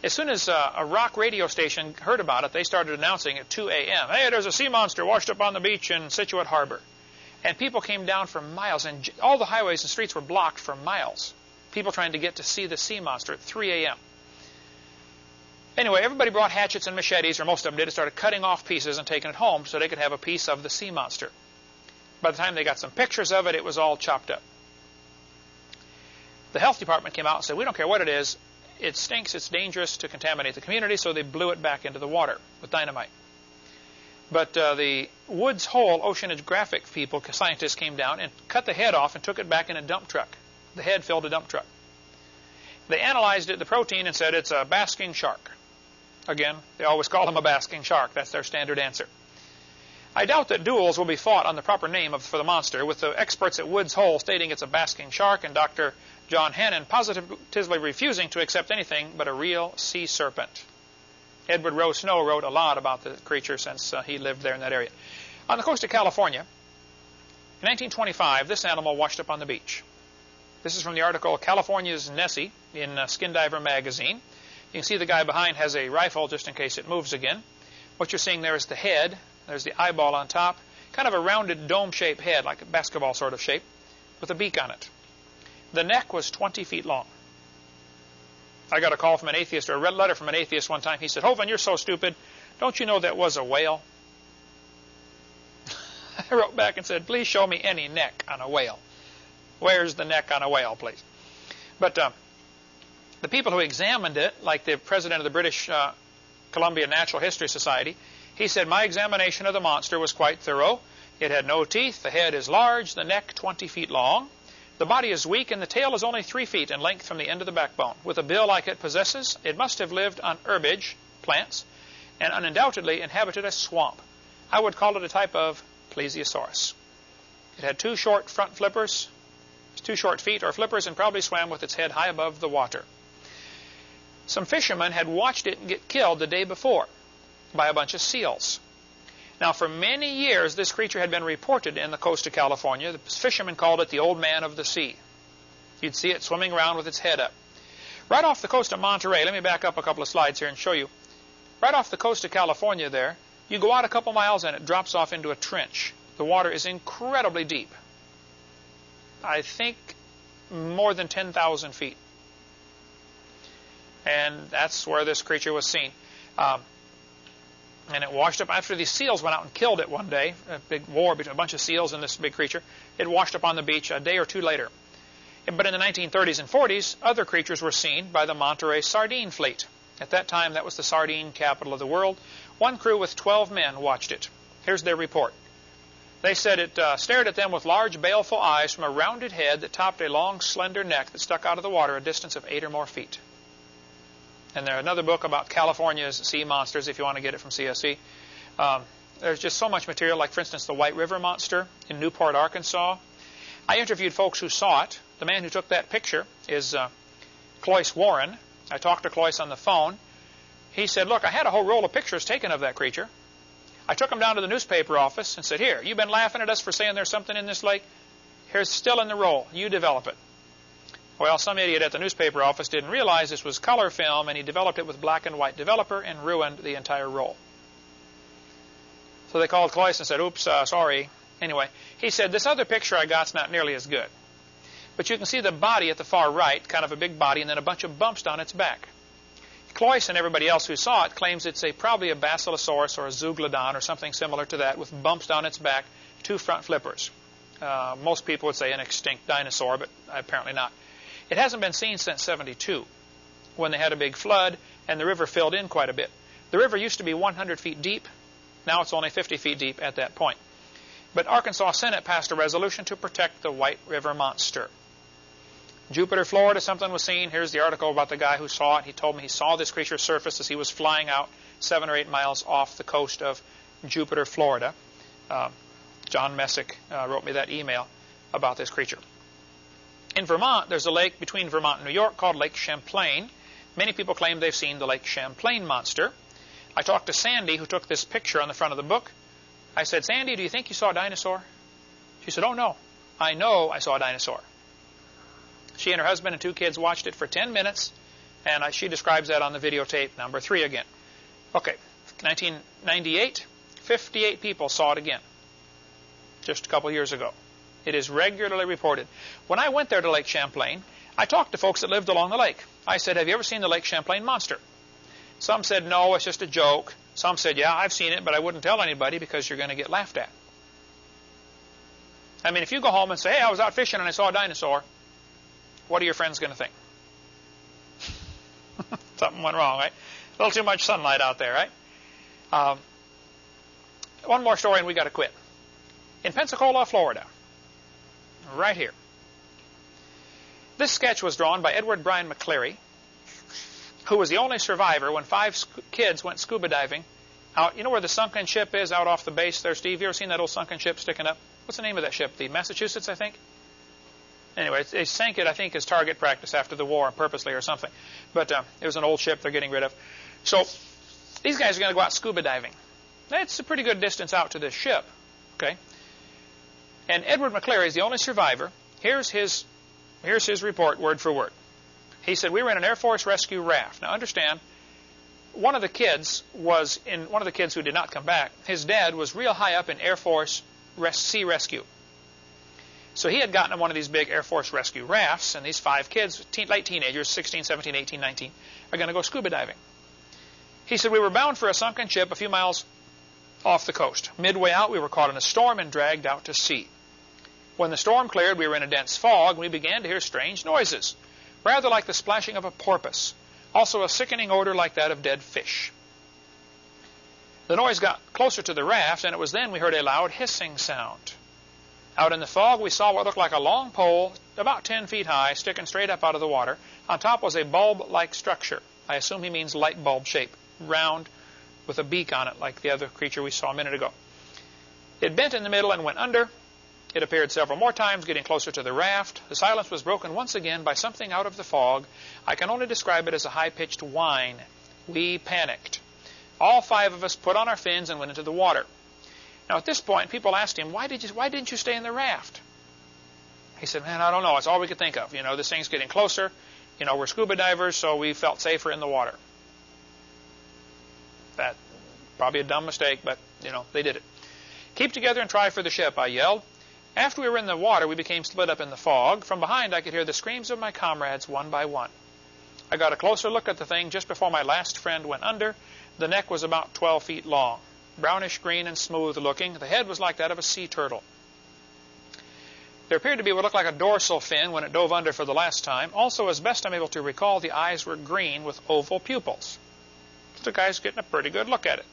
As soon as a rock radio station heard about it, they started announcing at 2 a.m., hey, there's a sea monster washed up on the beach in Scituate Harbor. And people came down for miles, and all the highways and streets were blocked for miles. People trying to get to see the sea monster at 3 a.m. Anyway, everybody brought hatchets and machetes, or most of them did, and started cutting off pieces and taking it home so they could have a piece of the sea monster. By the time they got some pictures of it, it was all chopped up. The health department came out and said, we don't care what it is. It stinks. It's dangerous to contaminate the community, so they blew it back into the water with dynamite. But the Woods Hole oceanographic people, scientists, came down and cut the head off and took it back in a dump truck. The head filled a dump truck. They analyzed it, the protein, and said it's a basking shark. Again, they always call them a basking shark. That's their standard answer. I doubt that duels will be fought on the proper name for the monster, with the experts at Woods Hole stating it's a basking shark and Dr. John Hannon positively refusing to accept anything but a real sea serpent. Edward Rowe Snow wrote a lot about the creature since he lived there in that area. On the coast of California, in 1925, this animal washed up on the beach. This is from the article California's Nessie in Skin Diver magazine. You can see the guy behind has a rifle just in case it moves again. What you're seeing there is the head. There's the eyeball on top. Kind of a rounded dome-shaped head, like a basketball sort of shape, with a beak on it. The neck was 20 feet long. I got a call from an atheist, or a letter from an atheist one time. He said, Hovind, you're so stupid. Don't you know that was a whale? I wrote back and said, please show me any neck on a whale. Where's the neck on a whale, please? But the people who examined it, like the president of the British Columbia Natural History Society, he said, my examination of the monster was quite thorough. It had no teeth, the head is large, the neck 20 feet long. The body is weak, and the tail is only 3 feet in length from the end of the backbone. With a bill like it possesses, it must have lived on herbage, plants, and undoubtedly inhabited a swamp. I would call it a type of plesiosaurus. It had 2 short front flippers, 2 short feet or flippers, and probably swam with its head high above the water. Some fishermen had watched it get killed the day before by a bunch of seals. Now, for many years, this creature had been reported in the coast of California. The fishermen called it the Old Man of the Sea. You'd see it swimming around with its head up. Right off the coast of Monterey, let me back up a couple of slides here and show you. Right off the coast of California there, you go out a couple miles and it drops off into a trench. The water is incredibly deep. I think more than 10,000 feet. And that's where this creature was seen. And it washed up after these seals went out and killed it one day. A big war between a bunch of seals and this big creature. It washed up on the beach a day or two later. But in the 1930s and 40s, other creatures were seen by the Monterey sardine fleet. At that time, that was the sardine capital of the world. One crew with 12 men watched it. Here's their report. They said it stared at them with large, baleful eyes from a rounded head that topped a long, slender neck that stuck out of the water a distance of 8 or more feet. And there's another book about California's sea monsters, if you want to get it from CSE. There's just so much material, like, for instance, the White River Monster in Newport, Arkansas. I interviewed folks who saw it. The man who took that picture is Cloyce Warren. I talked to Cloyce on the phone. He said, look, I had a whole roll of pictures taken of that creature. I took them down to the newspaper office and said, here, you've been laughing at us for saying there's something in this lake. Here's still in the roll. You develop it. Well, some idiot at the newspaper office didn't realize this was color film, and he developed it with black and white developer and ruined the entire roll. So they called Cloyce and said, oops, sorry. Anyway, he said, this other picture I got's not nearly as good. But you can see the body at the far right, kind of a big body, and then a bunch of bumps down its back. Cloyce and everybody else who saw it claims it's probably a Basilosaurus or a Zeuglodon or something similar to that, with bumps down its back, 2 front flippers. Most people would say an extinct dinosaur, but apparently not. It hasn't been seen since '72, when they had a big flood and the river filled in quite a bit. The river used to be 100 feet deep. Now it's only 50 feet deep at that point. But Arkansas Senate passed a resolution to protect the White River Monster. Jupiter, Florida, something was seen. Here's the article about the guy who saw it. He told me he saw this creature surface as he was flying out 7 or 8 miles off the coast of Jupiter, Florida. John Messick wrote me that email about this creature. In Vermont, there's a lake between Vermont and New York called Lake Champlain. Many people claim they've seen the Lake Champlain monster. I talked to Sandy, who took this picture on the front of the book. I said, Sandy, do you think you saw a dinosaur? She said, oh, no. I know I saw a dinosaur. She and her husband and 2 kids watched it for 10 minutes, and she describes that on the videotape number 3 again. Okay, 1998, 58 people saw it again, just a couple years ago. It is regularly reported. When I went there to Lake Champlain, I talked to folks that lived along the lake. I said, have you ever seen the Lake Champlain monster? Some said, no, it's just a joke. Some said, yeah, I've seen it, but I wouldn't tell anybody because you're going to get laughed at. I mean, if you go home and say, hey, I was out fishing and I saw a dinosaur, what are your friends going to think? Something went wrong, right? A little too much sunlight out there, right? One more story and we got to quit. In Pensacola, Florida, right here. This sketch was drawn by Edward Bryan McCleary, who was the only survivor when 5 kids went scuba diving out. You know where the sunken ship is out off the base there, Steve? You ever seen that old sunken ship sticking up? What's the name of that ship? The Massachusetts, I think? Anyway, they sank it, I think, as target practice after the war, purposely or something. But it was an old ship they're getting rid of. So these guys are going to go out scuba diving. That's a pretty good distance out to this ship. Okay. And Edward McCleary is the only survivor. Here's his report, word for word. He said, we were in an Air Force rescue raft. Now understand, one of the kids who did not come back, his dad was real high up in Air Force sea rescue. So he had gotten on one of these big Air Force rescue rafts, and these 5 kids, late teenagers, 16, 17, 18, 19, are going to go scuba diving. He said, we were bound for a sunken ship a few miles off the coast. Midway out, we were caught in a storm and dragged out to sea. When the storm cleared, we were in a dense fog, and we began to hear strange noises, rather like the splashing of a porpoise, also a sickening odor like that of dead fish. The noise got closer to the raft, and it was then we heard a loud hissing sound. Out in the fog, we saw what looked like a long pole, about 10 feet high, sticking straight up out of the water. On top was a bulb-like structure. I assume he means light bulb shape, round, with a beak on it, like the other creature we saw a minute ago. It bent in the middle and went under. It appeared several more times, getting closer to the raft. The silence was broken once again by something out of the fog. I can only describe it as a high-pitched whine. We panicked. All 5 of us put on our fins and went into the water. Now, at this point, people asked him, why didn't you stay in the raft? He said, man, I don't know. It's all we could think of. You know, this thing's getting closer. You know, we're scuba divers, so we felt safer in the water. That probably a dumb mistake, but, you know, they did it. Keep together and try for the ship, I yelled. After we were in the water, we became split up in the fog. From behind, I could hear the screams of my comrades one by one. I got a closer look at the thing just before my last friend went under. The neck was about 12 feet long, brownish green and smooth looking. The head was like that of a sea turtle. There appeared to be what looked like a dorsal fin when it dove under for the last time. Also, as best I'm able to recall, the eyes were green with oval pupils. So the guy's getting a pretty good look at it.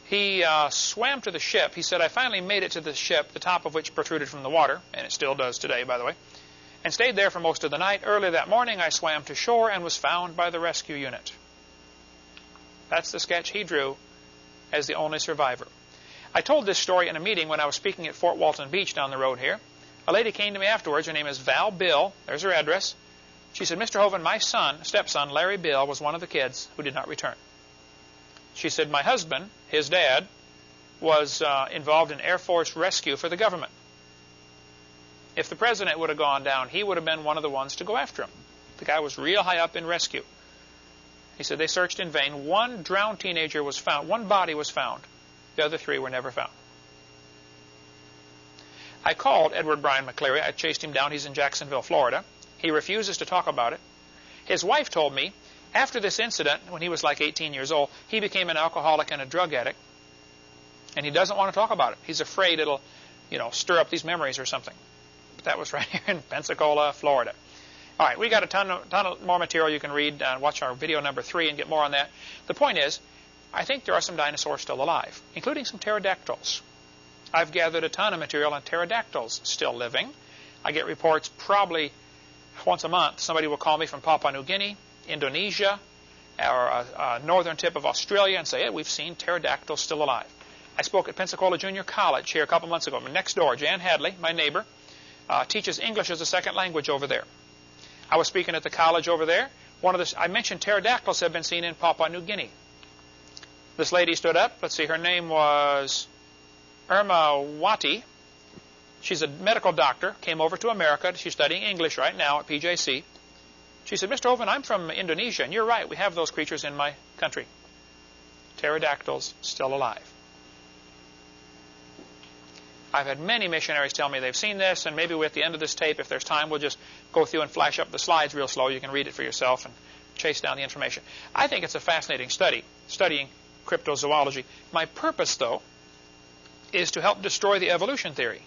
He swam to the ship. He said, I finally made it to the ship, the top of which protruded from the water, and it still does today, by the way, and stayed there for most of the night. Early that morning, I swam to shore and was found by the rescue unit. That's the sketch he drew as the only survivor. I told this story in a meeting when I was speaking at Fort Walton Beach down the road here. A lady came to me afterwards. Her name is Val Bill. There's her address. She said, Mr. Hovind, my stepson, Larry Bill, was one of the kids who did not return. She said, my husband, his dad, was involved in Air Force rescue for the government. If the president would have gone down, he would have been one of the ones to go after him. The guy was real high up in rescue. He said they searched in vain. One drowned teenager was found. One body was found. The other 3 were never found. I called Edward Bryan McCleary. I chased him down. He's in Jacksonville, Florida. He refuses to talk about it. His wife told me, after this incident, when he was like 18 years old, he became an alcoholic and a drug addict. And he doesn't want to talk about it. He's afraid it'll, stir up these memories or something. But that was right here in Pensacola, Florida. All right, we got a ton of more material you can read. Watch our video number 3 and get more on that. The point is, I think there are some dinosaurs still alive, including some pterodactyls. I've gathered a ton of material on pterodactyls still living. I get reports probably once a month. Somebody will call me from Papua New Guinea, Indonesia, or northern tip of Australia and say, hey, we've seen pterodactyls still alive. I spoke at Pensacola Junior College here a couple months ago. Next door, Jan Hadley, my neighbor, teaches English as a second language over there. I was speaking at the college over there. I mentioned pterodactyls have been seen in Papua New Guinea. This lady stood up. Let's see, her name was Irma Wati. She's a medical doctor, came over to America. She's studying English right now at PJC. She said, Mr. Hovind, I'm from Indonesia, and you're right, we have those creatures in my country. Pterodactyls still alive. I've had many missionaries tell me they've seen this, and maybe at the end of this tape, if there's time, we'll just go through and flash up the slides real slow. You can read it for yourself and chase down the information. I think it's a fascinating study, studying cryptozoology. My purpose, though, is to help destroy the evolution theory.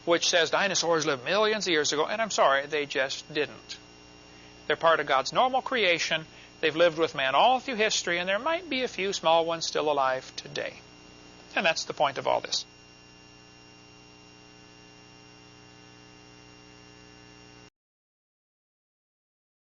which says dinosaurs lived millions of years ago, and I'm sorry, they just didn't. They're part of God's normal creation. They've lived with man all through history, and there might be a few small ones still alive today. And that's the point of all this.